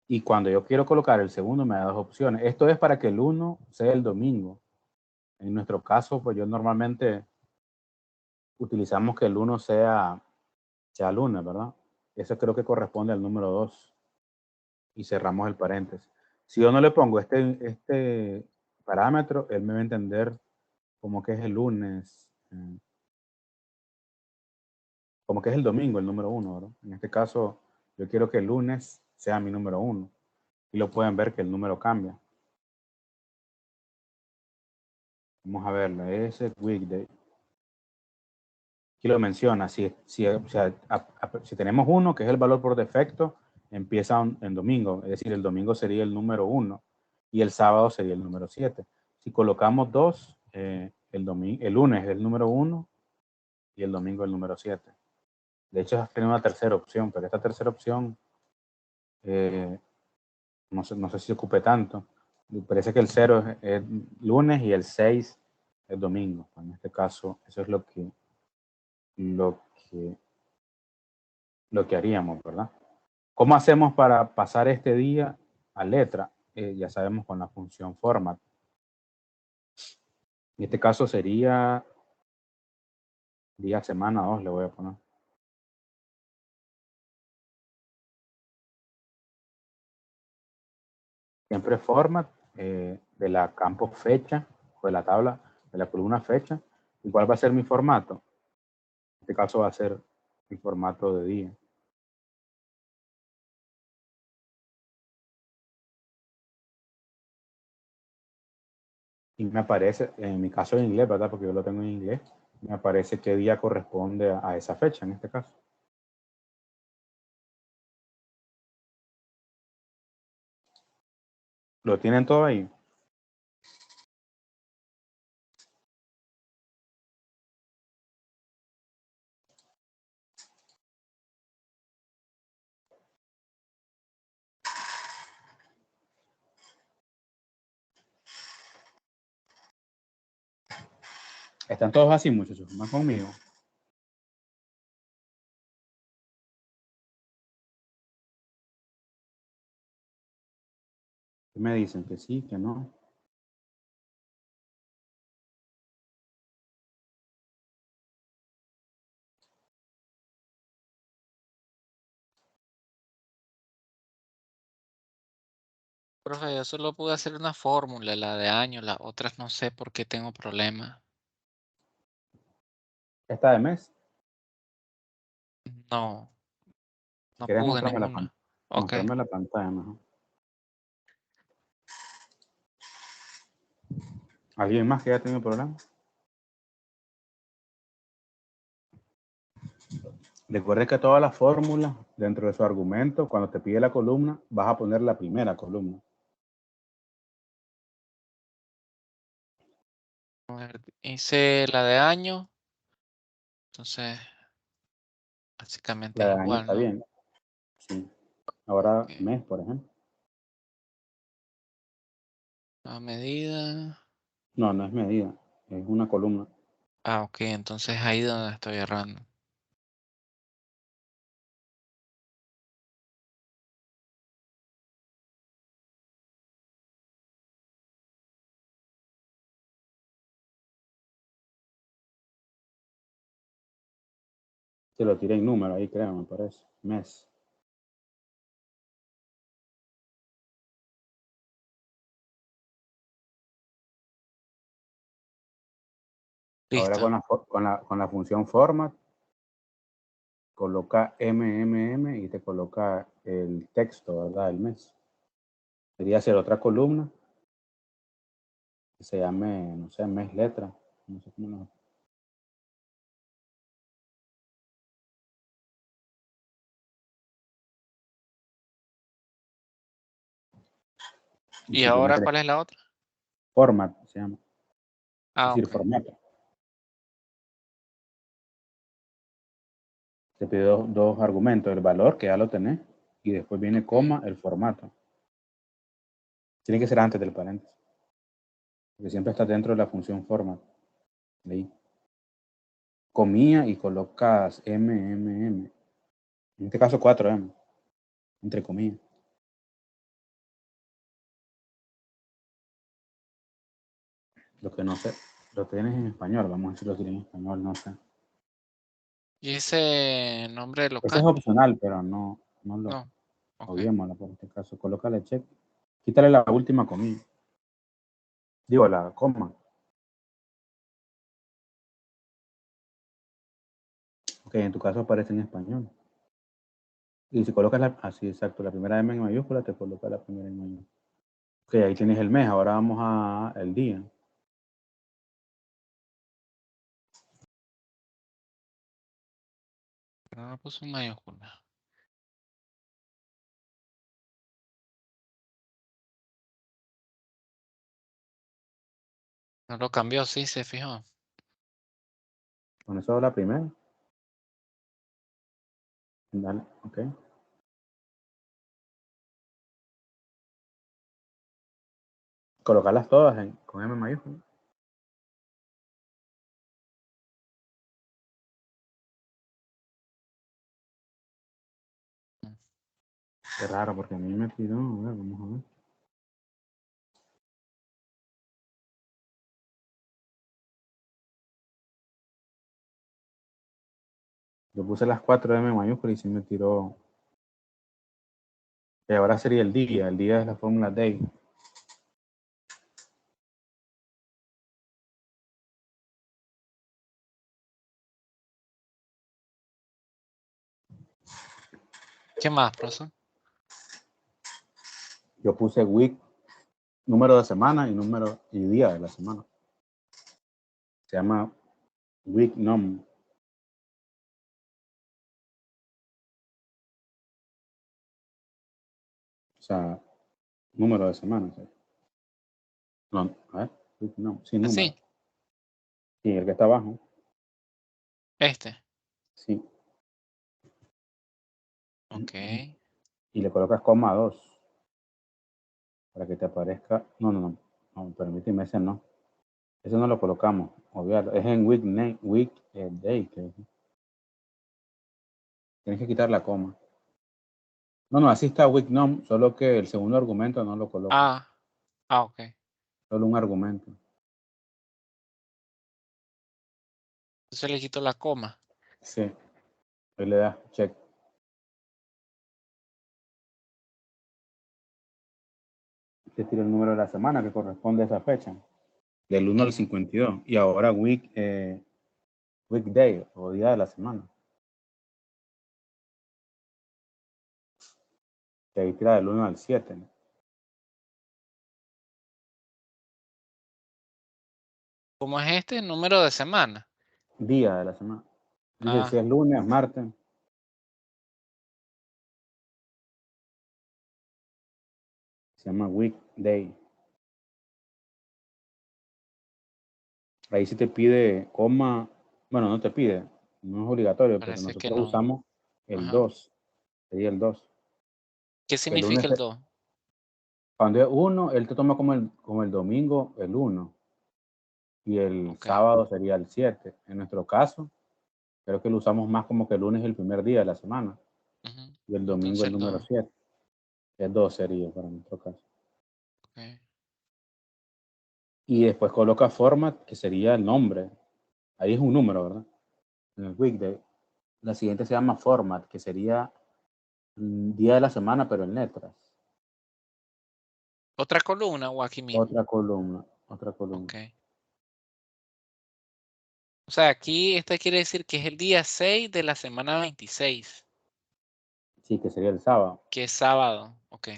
y cuando yo quiero colocar el segundo me da dos opciones. Esto es para que el 1 sea el domingo. En nuestro caso, pues yo normalmente utilizamos que el 1 sea lunes, ¿verdad? Eso creo que corresponde al número 2. Y cerramos el paréntesis. Si yo no le pongo este parámetro, él me va a entender como que es el lunes, como que es el domingo, el número 1, ¿verdad? En este caso, yo quiero que el lunes sea mi número 1. Y lo pueden ver que el número cambia. Vamos a verlo, ese weekday. Aquí lo menciona, si tenemos 1, que es el valor por defecto, empieza en domingo, es decir, el domingo sería el número 1 y el sábado sería el número 7. Si colocamos 2, el lunes es el número 1 y el domingo el número 7. De hecho, tiene una tercera opción, pero esta tercera opción no sé si se ocupe tanto. Me parece que el 0 es lunes y el 6 es domingo. En este caso, eso es lo que haríamos, ¿verdad? ¿Cómo hacemos para pasar este día a letra? Ya sabemos con la función format. En este caso sería día, semana 2, le voy a poner. Siempre format de la campo fecha o de la tabla de la columna fecha. ¿Y cuál va a ser mi formato? En este caso va a ser mi formato de día. Y me aparece, en mi caso en inglés, ¿verdad? Porque yo lo tengo en inglés, me aparece qué día corresponde a esa fecha en este caso. ¿Lo tienen todo ahí? ¿Están todos así, muchachos? ¿Más conmigo? Me dicen que sí, que no. Profe, yo solo pude hacer una fórmula, la de año, las otras no sé por qué tengo problemas. ¿Esta de mes? No, no ¿Quieres pude mostrarme ninguna. Ok. mostrarme la pantalla mejor? ¿Alguien más que haya tenido problemas? Recuerde que todas las fórmulas dentro de su argumento, cuando te pide la columna, vas a poner la primera columna. A ver, hice la de año. Entonces, básicamente La es de año igual, está ¿no? bien. Sí. Ahora Ok. mes, por ejemplo. A medida. No, no es medida, es una columna. Ah, ok, entonces ahí donde estoy errando. Se lo tiré en número ahí, creo, me parece. Mes. Ahora Listo. con la función format, coloca MMM y te coloca el texto, ¿verdad? El mes. Sería hacer otra columna que se llame, no sé, mes letra. No sé cómo lo... ¿Y ahora cuál es la otra? Format se llama. Ah, Es decir, ok. formato. Te pide dos argumentos, el valor, que ya lo tenés, y después viene coma, el formato. Tiene que ser antes del paréntesis. Porque siempre está dentro de la función format. Ahí. Comilla y colocas MMM. En este caso 4M. Entre comillas. Lo que no sé. Lo tienes en español. Vamos a decir lo que tienes en español, no sé. ¿Y ese nombre Ese es local? opcional, pero no lo No. Ok. obviémoslo por este caso. Colócale check. Quítale la última comilla. Digo, la coma. Ok, en tu caso aparece en español. Y si colocas así, exacto, la primera M en mayúscula, te coloca la primera en mayúscula. Ok, ahí tienes el mes. Ahora vamos a el día. Pero no puso en mayúscula. No lo cambió, sí, se fijó. Con eso la primera. Dale, ok. Colocarlas todas con M mayúscula. Qué raro, porque a mí me tiró. A ver, vamos a ver. Yo puse las 4M mayúsculas y sí me tiró. Y ahora sería el día. El día es la fórmula day. ¿Qué más, profesor? Yo puse week, número de semana y día de la semana. Se llama week num. O sea, número de semana. ¿Sí? No, a ver, week num. Sí, número. ¿Así? Sí, el que está abajo. Este. Sí. Ok. Y le colocas coma 2 para que te aparezca. No, permíteme, ese no. Ese no lo colocamos. Obviado. Es en week, day. Tienes que quitar la coma. No, así está week num, solo que el segundo argumento no lo coloco. Ok. Solo un argumento. Entonces le quito la coma. Sí. Ahí le das check. Te tira el número de la semana que corresponde a esa fecha. Del 1 al 52. Y ahora weekday o día de la semana. Que ahí tira del 1 al 7. ¿No? ¿Cómo es este? Número de semana. Día de la semana. Dice si es lunes, martes. Se llama weekday. Ahí sí te pide coma. Bueno, no te pide. No es obligatorio, pero Parece que nosotros no. usamos el Ajá. 2. Sería el 2. ¿Qué El lunes, significa el 2? Cuando es 1, él te toma como el domingo el 1. Y el Ok. sábado sería el 7. En nuestro caso, creo que lo usamos más como que el lunes es el primer día de la semana. Ujú. Y el domingo Entonces el el número 2. 7. El 2 sería para nuestro caso. Ok. Y después coloca format, que sería el nombre. Ahí es un número, ¿verdad? En el weekday. La siguiente se llama format, que sería día de la semana, pero en letras. ¿Otra columna o aquí mismo? Otra columna. Ok. O sea, aquí esto quiere decir que es el día 6 de la semana 26, Sí, que sería el sábado. que es sábado. Ok.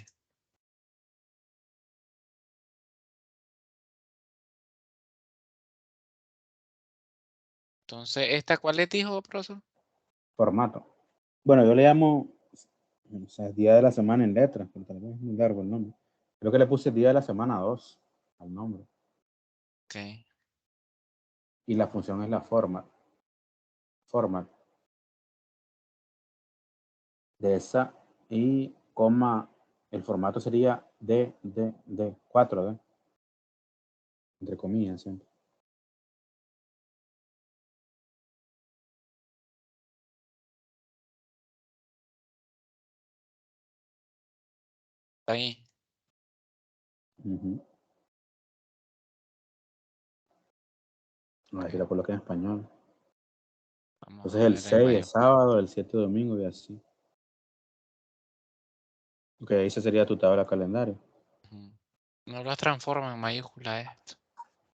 Entonces, ¿esta cuál les dijo, profesor? Formato. Bueno, yo le llamo, o sea, día de la semana en letras, pero tal vez es muy largo el nombre. Creo que le puse día de la semana 2 al nombre. Ok. Y la función es la format. Format. De esa y coma, el formato sería D, 4D, entre comillas siempre. Ahí. A ver si lo coloqué en español. Vamos Entonces a el ver, ahí 6 va es sábado, el 7 domingo y así. Ok, esa sería tu tabla calendario. Ujú. No lo transforma en mayúscula esto.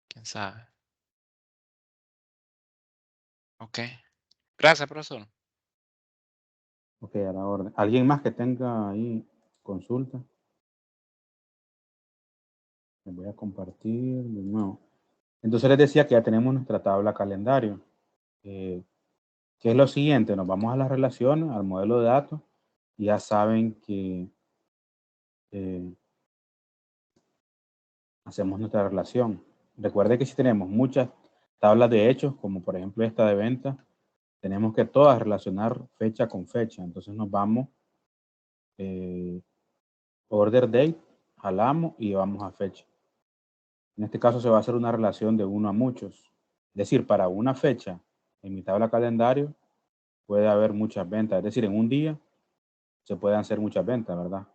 ¿Quién sabe? Ok. Gracias, profesor. Ok, a la orden. ¿Alguien más que tenga ahí consulta? Les voy a compartir de nuevo. Entonces les decía que ya tenemos nuestra tabla calendario. ¿Qué es lo siguiente? Nos vamos a las relaciones, al modelo de datos. Y ya saben que hacemos nuestra relación. Recuerde que si tenemos muchas tablas de hechos, como por ejemplo esta de venta, tenemos que todas relacionar fecha con fecha. Entonces nos vamos order date, jalamos y vamos a fecha. En este caso se va a hacer una relación de 1 a muchos. Es decir, para una fecha en mi tabla calendario puede haber muchas ventas. Es decir, en un día se pueden hacer muchas ventas, ¿verdad?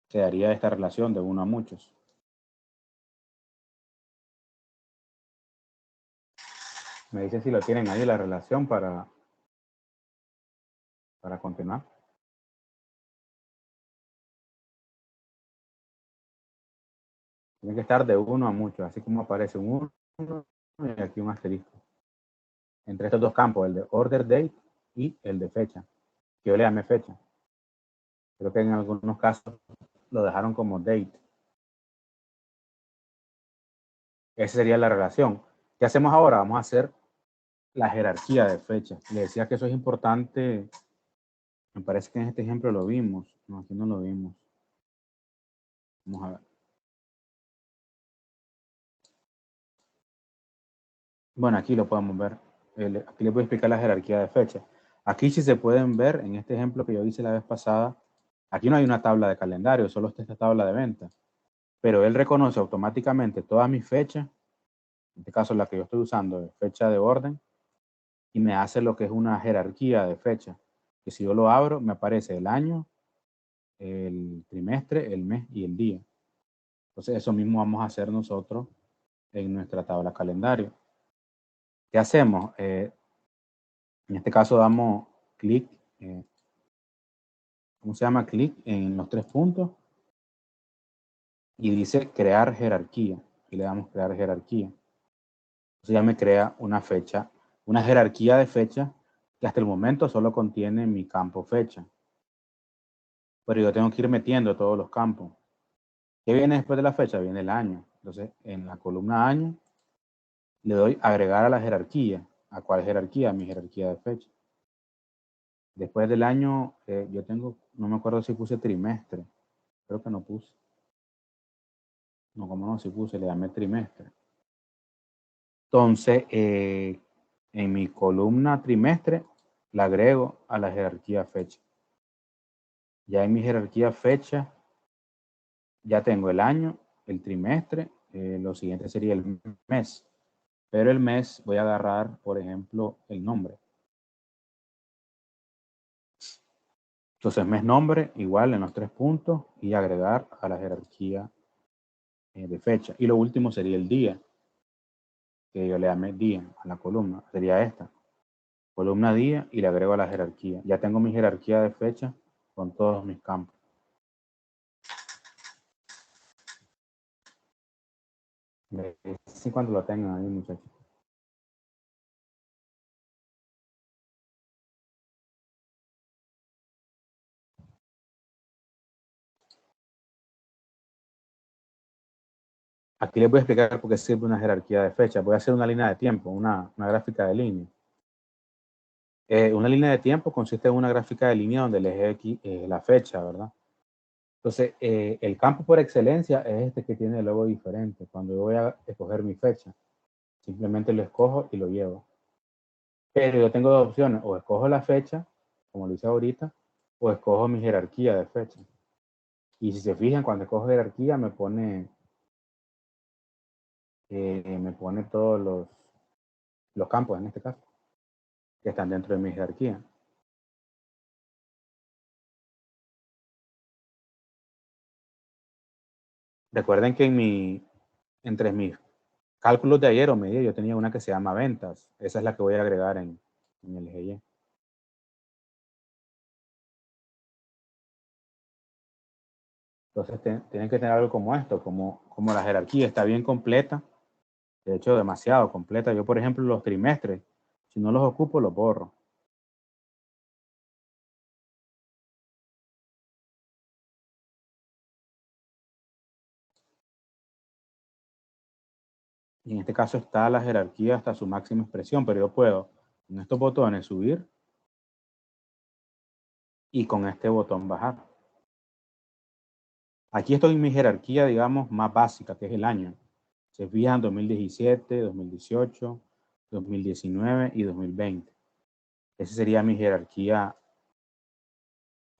Quedaría esta relación de 1 a muchos. Me dice si lo tienen ahí la relación para continuar. Tiene que estar de 1 a muchos, así como aparece un 1 y aquí un asterisco. Entre estos dos campos, el de order date y el de fecha, que yo le llamé fecha. Creo que en algunos casos lo dejaron como date. Esa sería la relación. ¿Qué hacemos ahora? Vamos a hacer la jerarquía de fechas. Le decía que eso es importante. Me parece que en este ejemplo lo vimos. No, aquí no lo vimos. Vamos a ver. Bueno, aquí lo podemos ver. Aquí les voy a explicar la jerarquía de fechas. Aquí sí se pueden ver, en este ejemplo que yo hice la vez pasada, aquí no hay una tabla de calendario, solo está esta tabla de venta. Pero él reconoce automáticamente todas mis fechas, en este caso la que yo estoy usando es fecha de orden, y me hace lo que es una jerarquía de fechas. Que si yo lo abro, me aparece el año, el trimestre, el mes y el día. Entonces eso mismo vamos a hacer nosotros en nuestra tabla calendario. ¿Qué hacemos? En este caso damos clic, ¿cómo se llama? Clic en los 3 puntos y dice crear jerarquía. Y le damos crear jerarquía. Entonces ya me crea una fecha, una jerarquía de fecha que hasta el momento solo contiene mi campo fecha. Pero yo tengo que ir metiendo todos los campos. ¿Qué viene después de la fecha? Viene el año. Entonces en la columna año le doy agregar a la jerarquía. ¿A cuál jerarquía? Mi jerarquía de fecha. Después del año, yo tengo, no me acuerdo si puse trimestre. Creo que no puse. No, como no, si puse, le llamé trimestre. Entonces, en mi columna trimestre, la agrego a la jerarquía fecha. Ya en mi jerarquía fecha, ya tengo el año, el trimestre, lo siguiente sería el mes. Pero el mes voy a agarrar, por ejemplo, el nombre. Entonces, mes nombre, igual en los 3 puntos y agregar a la jerarquía de fecha. Y lo último sería el día, que yo le llamé día a la columna, sería esta. Columna día y le agrego a la jerarquía. Ya tengo mi jerarquía de fecha con todos mis campos. Sí, cuando lo tengan ahí, muchachos. Aquí les voy a explicar por qué sirve una jerarquía de fecha. Voy a hacer una línea de tiempo, una gráfica de línea. Una línea de tiempo consiste en una gráfica de línea donde el eje X es la fecha, ¿verdad? Entonces, el campo por excelencia es este que tiene el logo diferente. Cuando yo voy a escoger mi fecha, simplemente lo escojo y lo llevo. Pero yo tengo dos opciones, o escojo la fecha, como lo hice ahorita, o escojo mi jerarquía de fecha. Y si se fijan, cuando escojo jerarquía me pone todos los campos, en este caso, que están dentro de mi jerarquía. Recuerden que entre mis cálculos de ayer o media yo tenía una que se llama ventas. Esa es la que voy a agregar en el eje Y. Entonces tienen que tener algo como esto, como la jerarquía está bien completa, de hecho demasiado completa. Yo, por ejemplo, los trimestres, si no los ocupo, los borro. Y en este caso está la jerarquía hasta su máxima expresión, pero yo puedo con estos botones subir y con este botón bajar. Aquí estoy en mi jerarquía, digamos, más básica, que es el año. Se fijan 2017, 2018, 2019 y 2020. Esa sería mi jerarquía,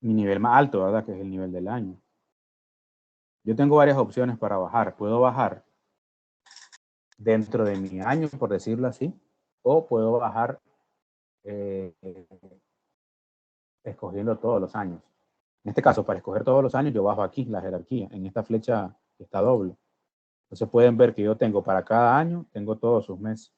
mi nivel más alto, ¿verdad? Que es el nivel del año. Yo tengo varias opciones para bajar. Puedo bajar dentro de mi año, por decirlo así, o puedo bajar escogiendo todos los años. En este caso, para escoger todos los años, yo bajo aquí la jerarquía, en esta flecha que está doble. Entonces pueden ver que yo tengo para cada año, tengo todos sus meses.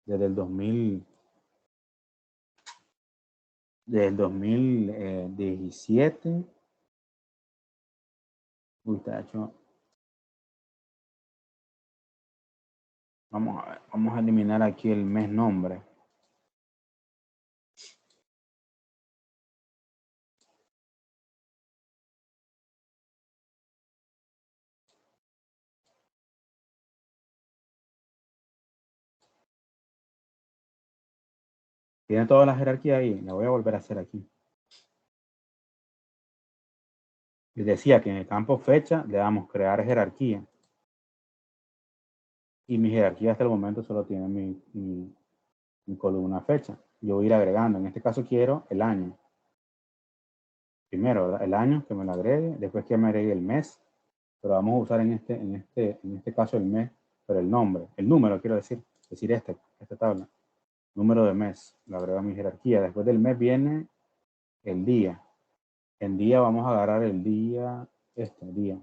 Desde el 2017. Uy, está hecho. Vamos a ver, vamos a eliminar aquí el mes nombre. Tiene toda la jerarquía ahí, la voy a volver a hacer aquí. Les decía que en el campo fecha le damos crear jerarquía. Y mi jerarquía hasta el momento solo tiene mi columna fecha. Yo voy a ir agregando. En este caso quiero el año. Primero, ¿verdad? El año, que me lo agregue. Después que me agregue el mes. Pero vamos a usar en este caso el mes, pero el nombre. El número, quiero decir. Esta tabla. Número de mes. Lo agrego a mi jerarquía. Después del mes viene el día. En día vamos a agarrar el día, día.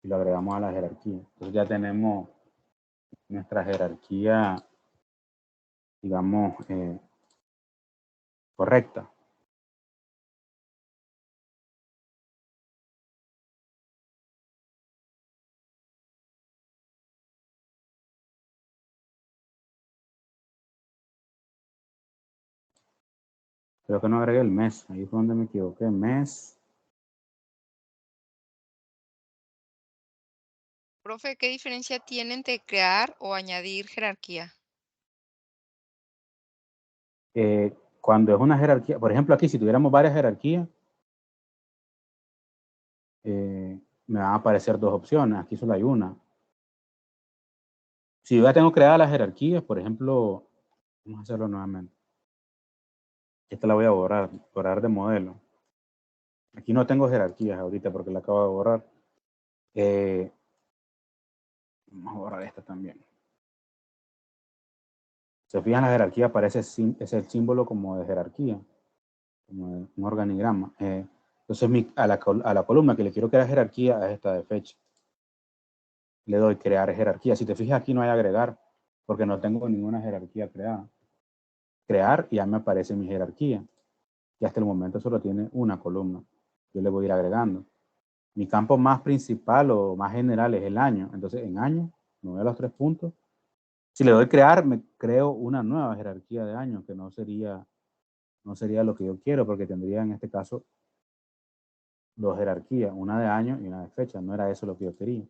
Y lo agregamos a la jerarquía. Entonces ya tenemos nuestra jerarquía, digamos, correcta. Creo que no agregué el mes. Ahí fue donde me equivoqué. Mes. Profe, ¿qué diferencia tiene entre crear o añadir jerarquía? Cuando es una jerarquía, por ejemplo, aquí si tuviéramos varias jerarquías, me van a aparecer dos opciones. Aquí solo hay una. Si yo ya tengo creadas las jerarquías, por ejemplo, vamos a hacerlo nuevamente. Esta la voy a borrar de modelo. Aquí no tengo jerarquías ahorita porque la acabo de borrar. Vamos a borrar esta también. Se fijan, la jerarquía aparece, es el símbolo como de jerarquía, como de un organigrama. Entonces a la columna que le quiero crear jerarquía es esta de fecha. Le doy crear jerarquía. Si te fijas, aquí no hay agregar porque no tengo ninguna jerarquía creada. Crear y ya me aparece mi jerarquía. Y hasta el momento solo tiene una columna. Yo le voy a ir agregando. Mi campo más principal o más general es el año. Entonces, en año, me voy a los 3 puntos. Si le doy crear, me creo una nueva jerarquía de años, que no sería lo que yo quiero, porque tendría en este caso 2 jerarquías, una de año y una de fecha. No era eso lo que yo quería.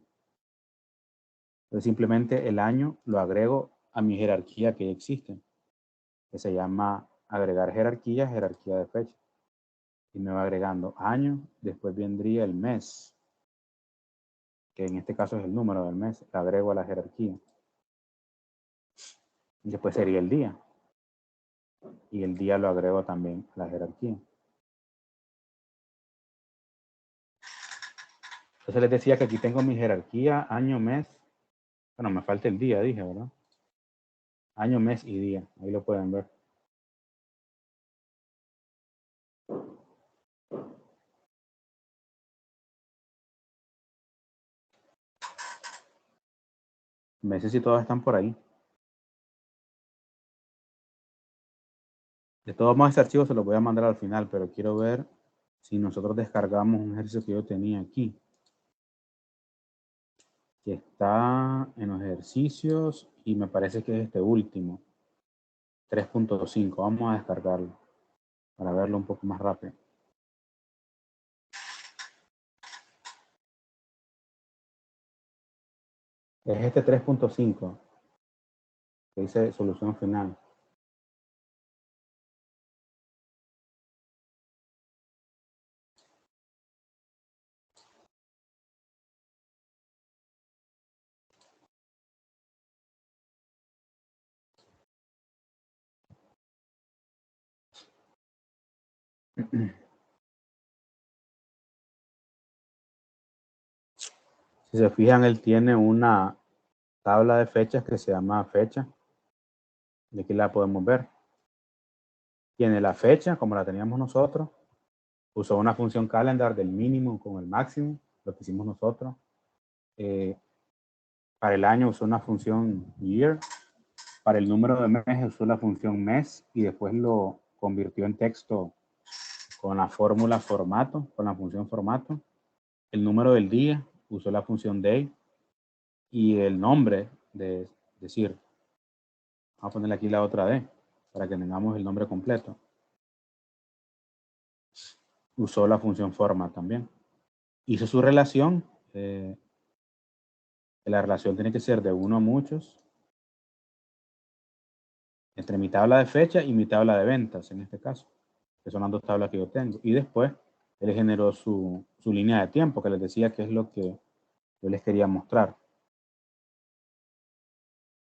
Entonces, simplemente el año lo agrego a mi jerarquía que ya existe, que se llama agregar jerarquía de fecha. Y me va agregando año, después vendría el mes, que en este caso es el número del mes, lo agrego a la jerarquía. Y después sería el día. Y el día lo agrego también a la jerarquía. Entonces les decía que aquí tengo mi jerarquía, año, mes. Bueno, me falta el día, dije, ¿verdad? Año, mes y día. Ahí lo pueden ver. Meses y todos están por ahí. De todos modos, este archivo se lo voy a mandar al final, pero quiero ver si nosotros descargamos un ejercicio que yo tenía aquí, que está en los ejercicios y me parece que es este último, 3.5. Vamos a descargarlo para verlo un poco más rápido. Es este 3.5 que dice solución final. Si se fijan, él tiene una tabla de fechas que se llama fecha. Y aquí la podemos ver. Tiene la fecha, como la teníamos nosotros. Usó una función calendar del mínimo con el máximo, lo que hicimos nosotros. Para el año usó una función year. Para el número de meses usó la función mes y después lo convirtió en texto con la fórmula formato, con la función formato. El número del día usó la función day y el nombre de decir, vamos a ponerle aquí la otra D para que tengamos el nombre completo. Usó la función format también. Hizo su relación. La relación tiene que ser de 1 a muchos entre mi tabla de fecha y mi tabla de ventas, en este caso, que son las 2 tablas que yo tengo. Y después él generó su línea de tiempo, que les decía que es lo que yo les quería mostrar.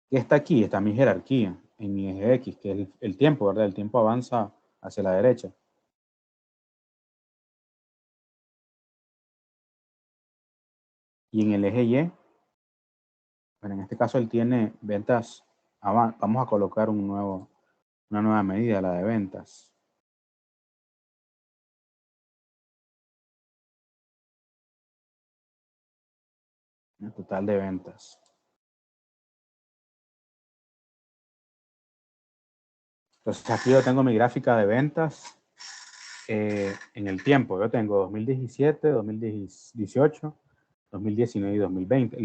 ¿Qué está aquí? Está mi jerarquía en mi eje X, que es el tiempo, ¿verdad? El tiempo avanza hacia la derecha. Y en el eje Y, bueno, en este caso él tiene ventas. Vamos a colocar una nueva medida, la de ventas. El total de ventas. Entonces aquí yo tengo mi gráfica de ventas en el tiempo. Yo tengo 2017, 2018, 2019 y 2020.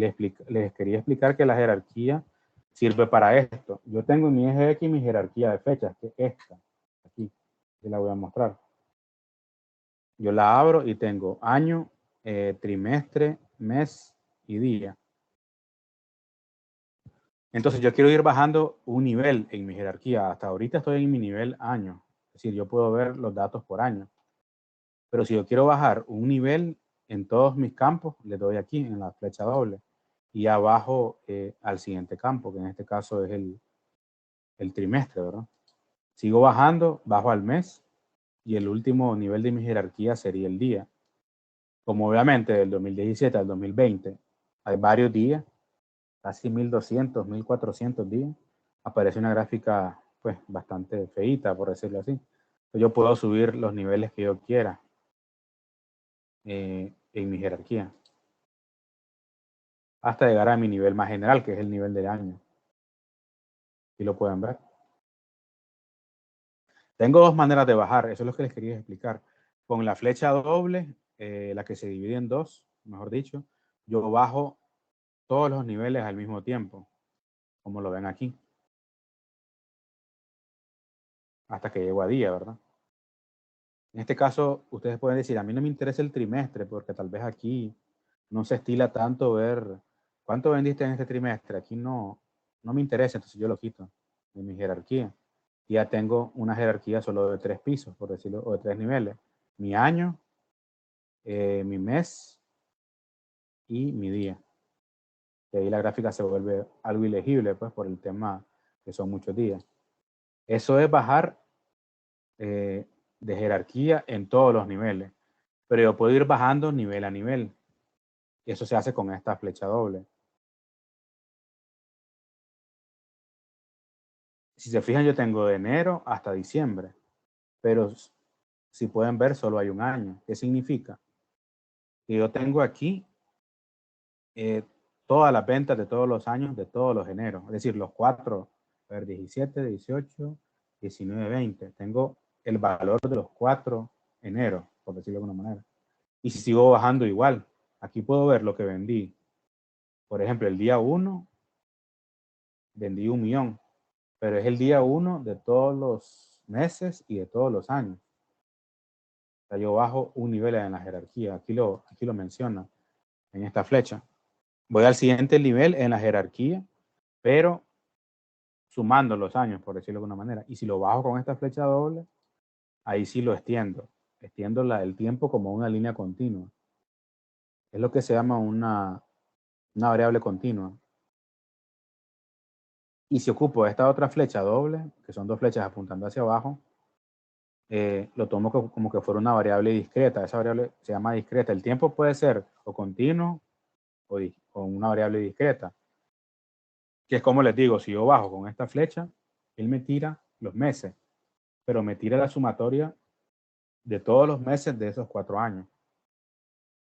Les quería explicar que la jerarquía sirve para esto. Yo tengo en mi eje X mi jerarquía de fechas, que es esta. Aquí, que la voy a mostrar. Yo la abro y tengo año, trimestre, mes y día. Entonces yo quiero ir bajando un nivel en mi jerarquía. Hasta ahorita estoy en mi nivel año. Es decir, yo puedo ver los datos por año. Pero si yo quiero bajar un nivel en todos mis campos, le doy aquí en la flecha doble. Y abajo al siguiente campo, que en este caso es el trimestre, ¿verdad? Sigo bajando, bajo al mes y el último nivel de mi jerarquía sería el día. Como obviamente del 2017 al 2020 hay varios días, casi 1200, 1400 días, aparece una gráfica pues bastante feíta, por decirlo así. Entonces, yo puedo subir los niveles que yo quiera en mi jerarquía hasta llegar a mi nivel más general, que es el nivel del año. Aquí lo pueden ver. Tengo dos maneras de bajar, eso es lo que les quería explicar. Con la flecha doble, la que se divide en dos, mejor dicho, yo bajo todos los niveles al mismo tiempo, como lo ven aquí. Hasta que llego a día, ¿verdad? En este caso, ustedes pueden decir, a mí no me interesa el trimestre, porque tal vez aquí no se estila tanto ver cuánto vendiste en este trimestre. Aquí no me interesa, entonces yo lo quito de mi jerarquía. Y ya tengo una jerarquía solo de 3 pisos, por decirlo, o de 3 niveles. Mi año, mi mes y mi día. Y ahí la gráfica se vuelve algo ilegible, pues, por el tema que son muchos días. Eso es bajar de jerarquía en todos los niveles. Pero yo puedo ir bajando nivel a nivel. Y eso se hace con esta flecha doble. Si se fijan, yo tengo de enero hasta diciembre. Pero si pueden ver, solo hay un año. ¿Qué significa? Que yo tengo aquí todas las ventas de todos los años, de todos los eneros. Es decir, los 4, a ver, 17, 18, 19, 20. Tengo el valor de los 4 eneros, por decirlo de alguna manera. Y si sigo bajando igual, aquí puedo ver lo que vendí. Por ejemplo, el día 1 vendí 1 millón, pero es el día 1 de todos los meses y de todos los años. O sea, yo bajo un nivel en la jerarquía. Aquí lo menciona en esta flecha. Voy al siguiente nivel en la jerarquía, pero sumando los años, por decirlo de alguna manera. Y si lo bajo con esta flecha doble, ahí sí lo extiendo. Extiendo el tiempo como una línea continua. Es lo que se llama una variable continua. Y si ocupo esta otra flecha doble, que son dos flechas apuntando hacia abajo, lo tomo como que fuera una variable discreta. Esa variable se llama discreta. El tiempo puede ser o continuo o una variable discreta. Que es como les digo, si yo bajo con esta flecha, él me tira los meses, pero me tira la sumatoria de todos los meses de esos 4 años.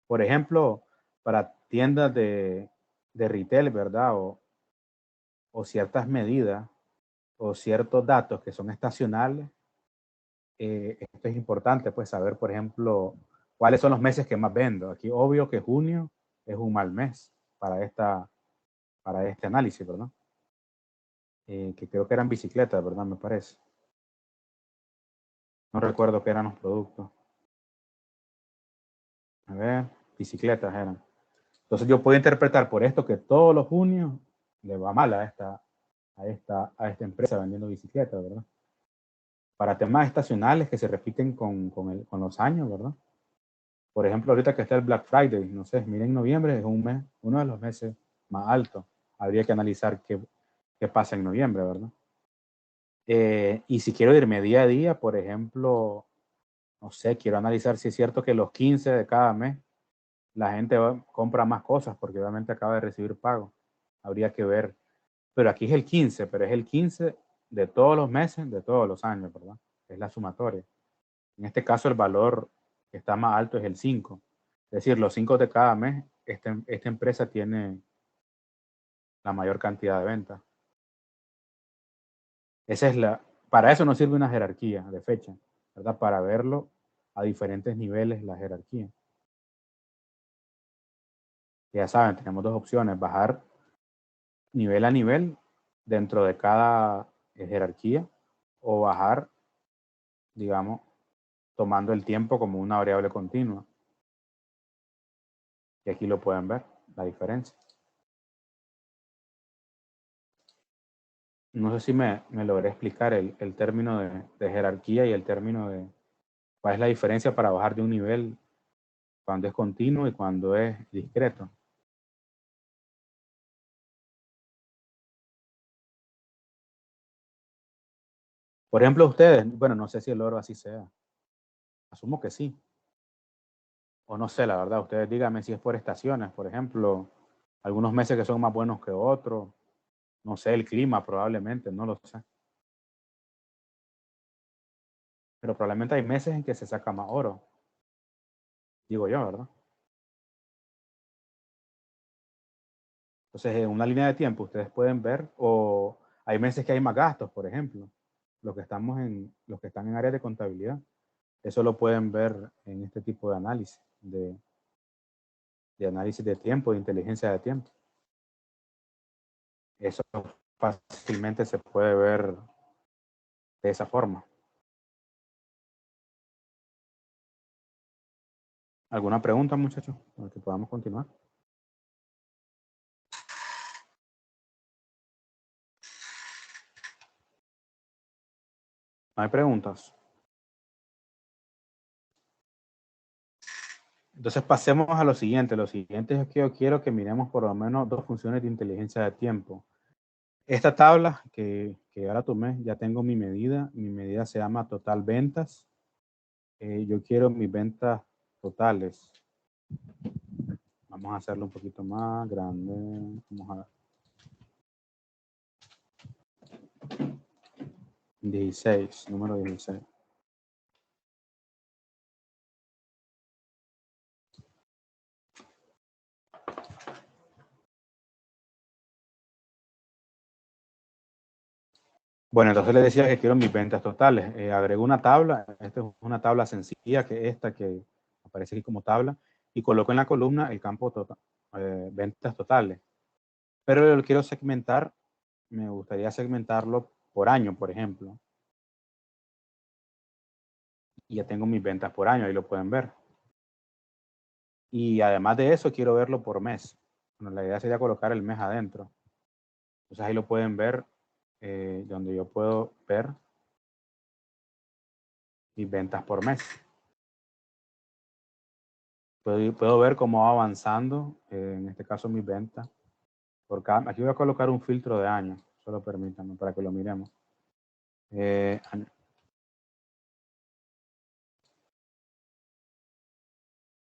Por ejemplo, para tiendas de retail, ¿verdad? O ciertas medidas o ciertos datos que son estacionales, esto es importante, pues saber, por ejemplo, cuáles son los meses que más vendo. Aquí obvio que junio es un mal mes para este análisis, ¿verdad? Que creo que eran bicicletas, ¿verdad? Me parece. No recuerdo qué eran los productos. A ver, bicicletas eran. Entonces yo puedo interpretar por esto que todos los junios le va mal a esta empresa vendiendo bicicletas, ¿verdad? Para temas estacionales que se repiten con los años, ¿verdad? Por ejemplo, ahorita que está el Black Friday, no sé, miren, noviembre es uno de los meses más altos. Habría que analizar qué pasa en noviembre, ¿verdad? Y si quiero irme día a día, por ejemplo, no sé, quiero analizar si es cierto que los 15 de cada mes la gente compra más cosas porque obviamente acaba de recibir pago. Habría que ver. Pero aquí es el 15, pero es el 15 de todos los meses, de todos los años, ¿verdad? Es la sumatoria. En este caso el valor que está más alto es el 5. Es decir, los 5 de cada mes, esta empresa tiene la mayor cantidad de ventas. Para eso nos sirve una jerarquía de fecha, ¿verdad? Para verlo a diferentes niveles la jerarquía. Ya saben, tenemos dos opciones, bajar nivel a nivel dentro de cada jerarquía o bajar, digamos, tomando el tiempo como una variable continua. Y aquí lo pueden ver, la diferencia. No sé si me logré explicar el término de jerarquía y el término de cuál es la diferencia para bajar de un nivel cuando es continuo y cuando es discreto. Por ejemplo, ustedes, bueno, no sé si el oro así sea. Asumo que sí. O no sé, la verdad, ustedes díganme si es por estaciones, por ejemplo, algunos meses que son más buenos que otros. No sé, el clima probablemente, no lo sé. Pero probablemente hay meses en que se saca más oro. Digo yo, ¿verdad? Entonces, en una línea de tiempo ustedes pueden ver, o hay meses que hay más gastos, por ejemplo, los que están en área de contabilidad. Eso lo pueden ver en este tipo de análisis, de análisis de tiempo, de inteligencia de tiempo. Eso fácilmente se puede ver de esa forma. ¿Alguna pregunta, muchachos? Para que podamos continuar. ¿No hay preguntas? Entonces pasemos a lo siguiente. Lo siguiente es que yo quiero que miremos por lo menos dos funciones de inteligencia de tiempo. Esta tabla que ahora tomé, ya tengo mi medida. Mi medida se llama total ventas. Yo quiero mis ventas totales. Vamos a hacerlo un poquito más grande. Vamos a ver. 16, número 16. Bueno, entonces les decía que quiero mis ventas totales. Agrego una tabla. Esta es una tabla sencilla, que esta que aparece aquí como tabla, y coloco en la columna el campo total, ventas totales. Pero yo lo quiero segmentar. Me gustaría segmentarlo por año, por ejemplo. Y ya tengo mis ventas por año, ahí lo pueden ver. Y además de eso, quiero verlo por mes. Bueno, la idea sería colocar el mes adentro. Entonces ahí lo pueden ver, donde yo puedo ver mis ventas por mes. Puedo ver cómo va avanzando, en este caso mis ventas. Aquí voy a colocar un filtro de año, solo permítanme para que lo miremos.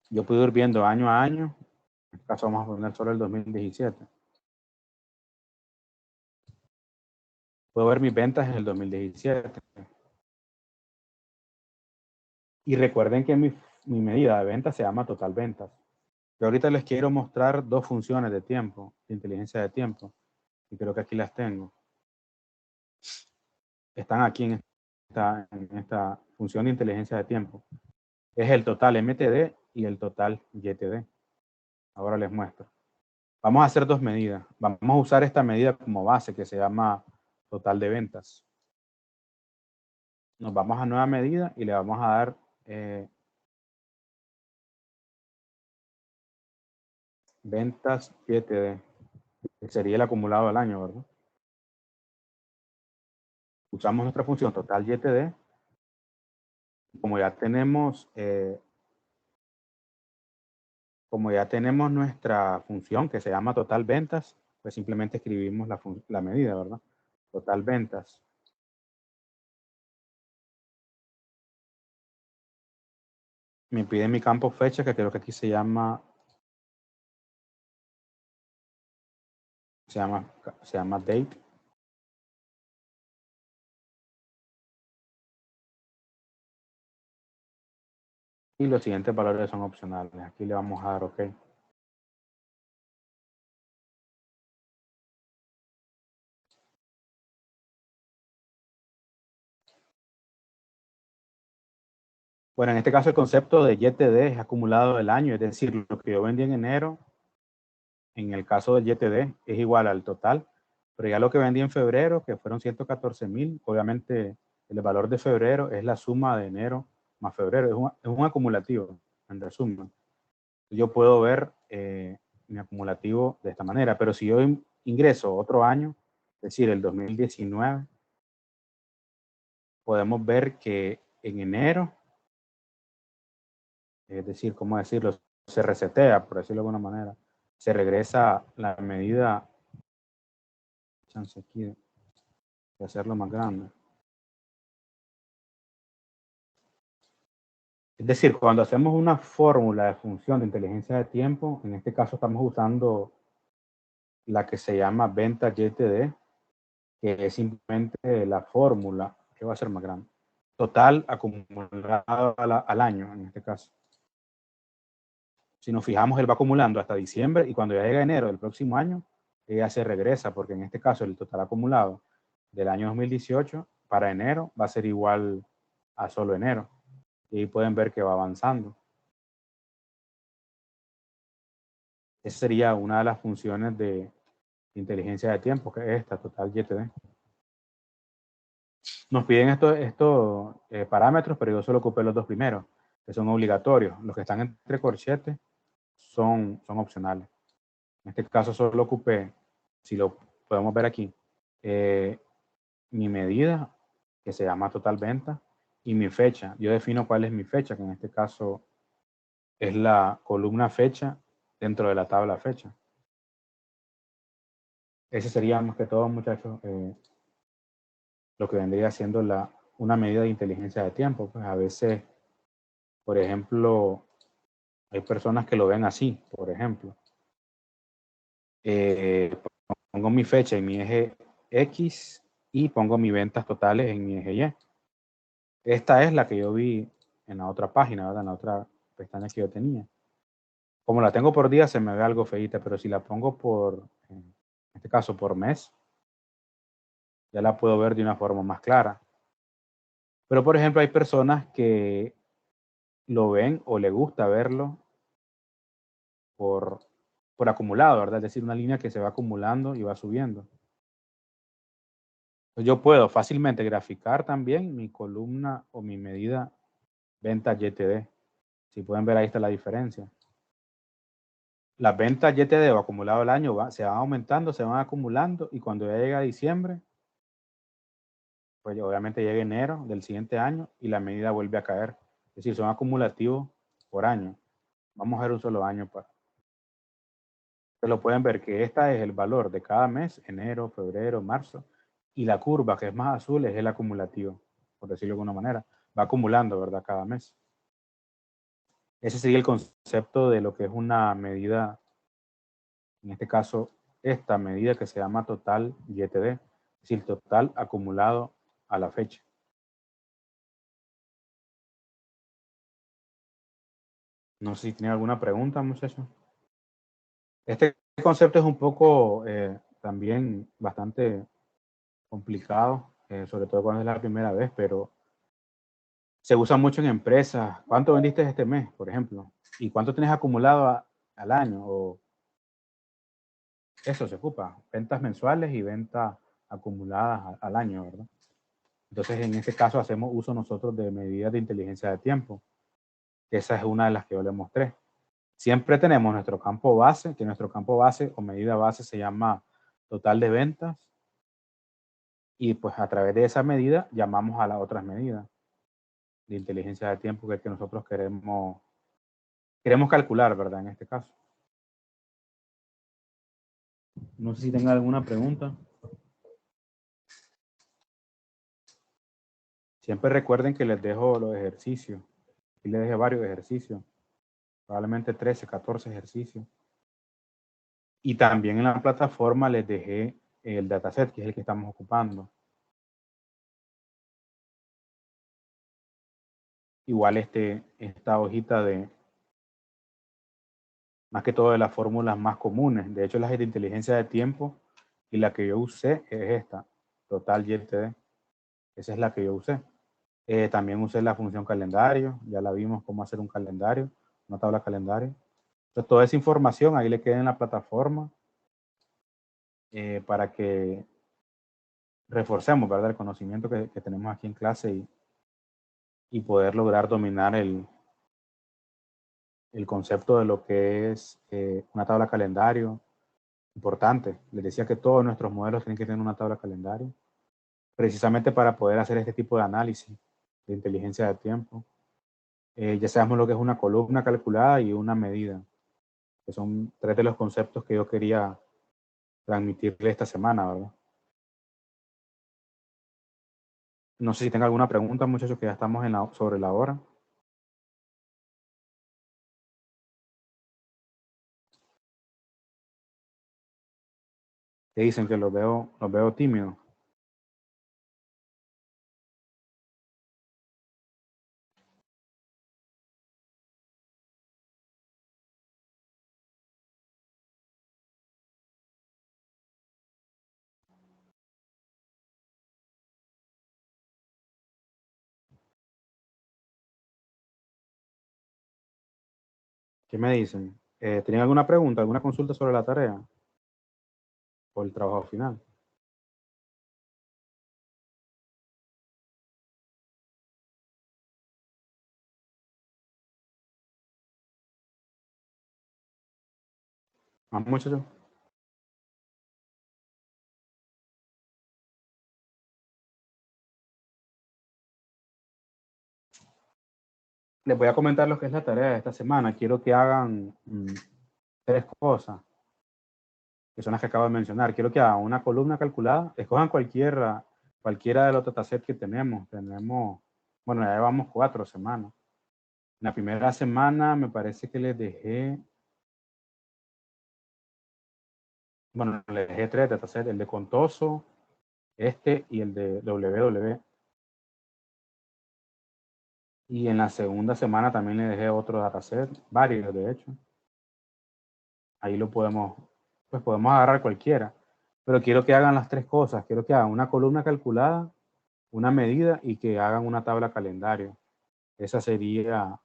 Yo puedo ir viendo año a año. En este caso vamos a poner solo el 2017. Puedo ver mis ventas en el 2017. Y recuerden que mi medida de ventas se llama total ventas. Yo ahorita les quiero mostrar dos funciones de tiempo, de inteligencia de tiempo. Y creo que aquí las tengo. Están aquí en esta función de inteligencia de tiempo. Es el total MTD y el total YTD. Ahora les muestro. Vamos a hacer dos medidas. Vamos a usar esta medida como base que se llama total de ventas. Nos vamos a nueva medida y le vamos a dar ventas YTD, que sería el acumulado del año, ¿verdad? Usamos nuestra función total YTD. Como ya tenemos nuestra función que se llama total ventas, pues simplemente escribimos la medida, ¿verdad? Total ventas. Me pide mi campo fecha, que creo que aquí se llama date. Y los siguientes valores son opcionales. Aquí le vamos a dar OK. Bueno, en este caso el concepto de YTD es acumulado del año, es decir, lo que yo vendí en enero, en el caso del YTD, es igual al total, pero ya lo que vendí en febrero, que fueron 114,000, obviamente el valor de febrero es la suma de enero más febrero, es un acumulativo, en resumen. Yo puedo ver mi acumulativo de esta manera, pero si yo ingreso otro año, es decir, el 2019, podemos ver que en enero, es decir, ¿cómo decirlo? Se resetea, por decirlo de alguna manera. Se regresa la medida, chance aquí de hacerlo más grande. Es decir, cuando hacemos una fórmula de función de inteligencia de tiempo, en este caso estamos usando la que se llama venta YTD, que es simplemente la fórmula, que va a ser más grande, total acumulado al año, en este caso. Si nos fijamos, él va acumulando hasta diciembre y cuando ya llega enero del próximo año, ella se regresa, porque en este caso el total acumulado del año 2018 para enero va a ser igual a solo enero. Y ahí pueden ver que va avanzando. Esa sería una de las funciones de inteligencia de tiempo, que es esta, total YTD. Nos piden estos parámetros, pero yo solo ocupé los dos primeros, que son obligatorios. Los que están entre corchetes son opcionales. En este caso solo ocupé, si lo podemos ver aquí, mi medida, que se llama total venta, y mi fecha. Yo defino cuál es mi fecha, que en este caso es la columna fecha dentro de la tabla fecha. Ese sería más que todo, muchachos, lo que vendría siendo una medida de inteligencia de tiempo. Pues a veces, por ejemplo, hay personas que lo ven así, por ejemplo. Pongo mi fecha en mi eje X y pongo mis ventas totales en mi eje Y. Esta es la que yo vi en la otra página, ¿verdad? En la otra pestaña que yo tenía. Como la tengo por día, se me ve algo feíta, pero si la pongo en este caso, por mes, ya la puedo ver de una forma más clara. Pero, por ejemplo, hay personas que lo ven o le gusta verlo por acumulado, ¿verdad? Es decir, una línea que se va acumulando y va subiendo. Entonces, yo puedo fácilmente graficar también mi columna o mi medida venta YTD. Si pueden ver, ahí está la diferencia. Las ventas YTD o acumulado el año se van aumentando, se van acumulando y cuando ya llega diciembre, pues obviamente llega enero del siguiente año y la medida vuelve a caer. Es decir, son acumulativos por año. Vamos a ver un solo año para. Ustedes lo pueden ver que esta es el valor de cada mes, enero, febrero, marzo, y la curva que es más azul es el acumulativo, por decirlo de alguna manera. Va acumulando, ¿verdad? Cada mes. Ese sería el concepto de lo que es una medida, en este caso, esta medida que se llama total YTD, es decir, total acumulado a la fecha. No sé si tienen alguna pregunta, muchachos. Este concepto es un poco también bastante complicado, sobre todo cuando es la primera vez, pero se usa mucho en empresas. ¿Cuánto vendiste este mes, por ejemplo? ¿Y cuánto tienes acumulado al año? O eso se ocupa, ventas mensuales y ventas acumuladas al año, ¿verdad? Entonces, en este caso, hacemos uso nosotros de medidas de inteligencia de tiempo. Esa es una de las que yo les mostré. Siempre tenemos nuestro campo base, que nuestro campo base o medida base se llama total de ventas. Y pues a través de esa medida llamamos a las otras medidas de inteligencia de tiempo que nosotros queremos calcular, ¿verdad? En este caso. No sé si tengan alguna pregunta. Siempre recuerden que les dejo los ejercicios. Y les dejé varios ejercicios. Probablemente 13, 14 ejercicios. Y también en la plataforma les dejé el dataset, que es el que estamos ocupando. Igual esta hojita más que todo de las fórmulas más comunes. De hecho, las de inteligencia de tiempo y la que yo usé es esta, total YTD. Esa es la que yo usé. También usé la función calendario, ya la vimos cómo hacer un calendario, una tabla calendario. Entonces, toda esa información ahí le queda en la plataforma para que reforcemos, ¿verdad? El conocimiento que tenemos aquí en clase y poder lograr dominar el concepto de lo que es una tabla calendario. Importante. Les decía que todos nuestros modelos tienen que tener una tabla calendario, precisamente para poder hacer este tipo de análisis de inteligencia de tiempo. Ya sabemos lo que es una columna calculada y una medida, que son tres de los conceptos que yo quería transmitirle esta semana, ¿verdad? No sé si tenga alguna pregunta, muchachos, que ya estamos sobre la hora. Te dicen que los veo tímidos. ¿Qué me dicen? ¿Tienen alguna pregunta, alguna consulta sobre la tarea o el trabajo final? ¿Más muchachos? Les voy a comentar lo que es la tarea de esta semana. Quiero que hagan 3 cosas, que son las que acabo de mencionar. Quiero que hagan una columna calculada. Escojan cualquiera de los datasets que tenemos. Bueno, ya llevamos 4 semanas. En la primera semana me parece que les dejé, bueno, les dejé 3 datasets, el de Contoso, este y el de WW. Y en la segunda semana también le dejé otro dataset, varios de hecho. Ahí lo podemos agarrar cualquiera. Pero quiero que hagan las 3 cosas. Quiero que hagan una columna calculada, una medida y que hagan una tabla calendario. Esa sería,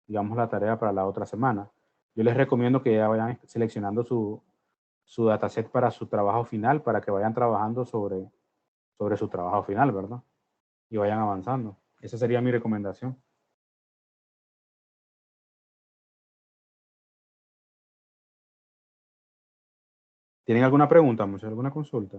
digamos, la tarea para la otra semana. Yo les recomiendo que ya vayan seleccionando su dataset para su trabajo final, para que vayan trabajando sobre su trabajo final, ¿verdad? Y vayan avanzando. Esa sería mi recomendación. ¿Tienen alguna pregunta, muchachos? ¿Alguna consulta?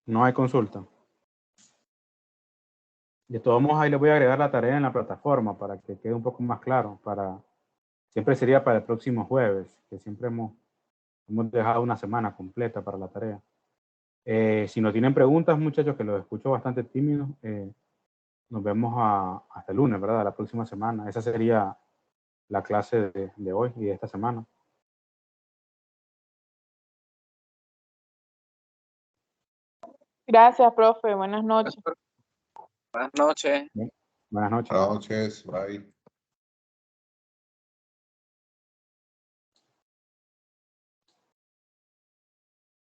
No hay consulta. De todos modos, ahí les voy a agregar la tarea en la plataforma para que quede un poco más claro. Siempre sería para el próximo jueves, que siempre hemos dejado una semana completa para la tarea. Si no tienen preguntas, muchachos, que los escucho bastante tímidos, nos vemos hasta el lunes, ¿verdad? La próxima semana. Esa sería la clase de hoy y de esta semana. Gracias, profe. Buenas noches. Buenas noches. Buenas noches. Buenas noches, bye.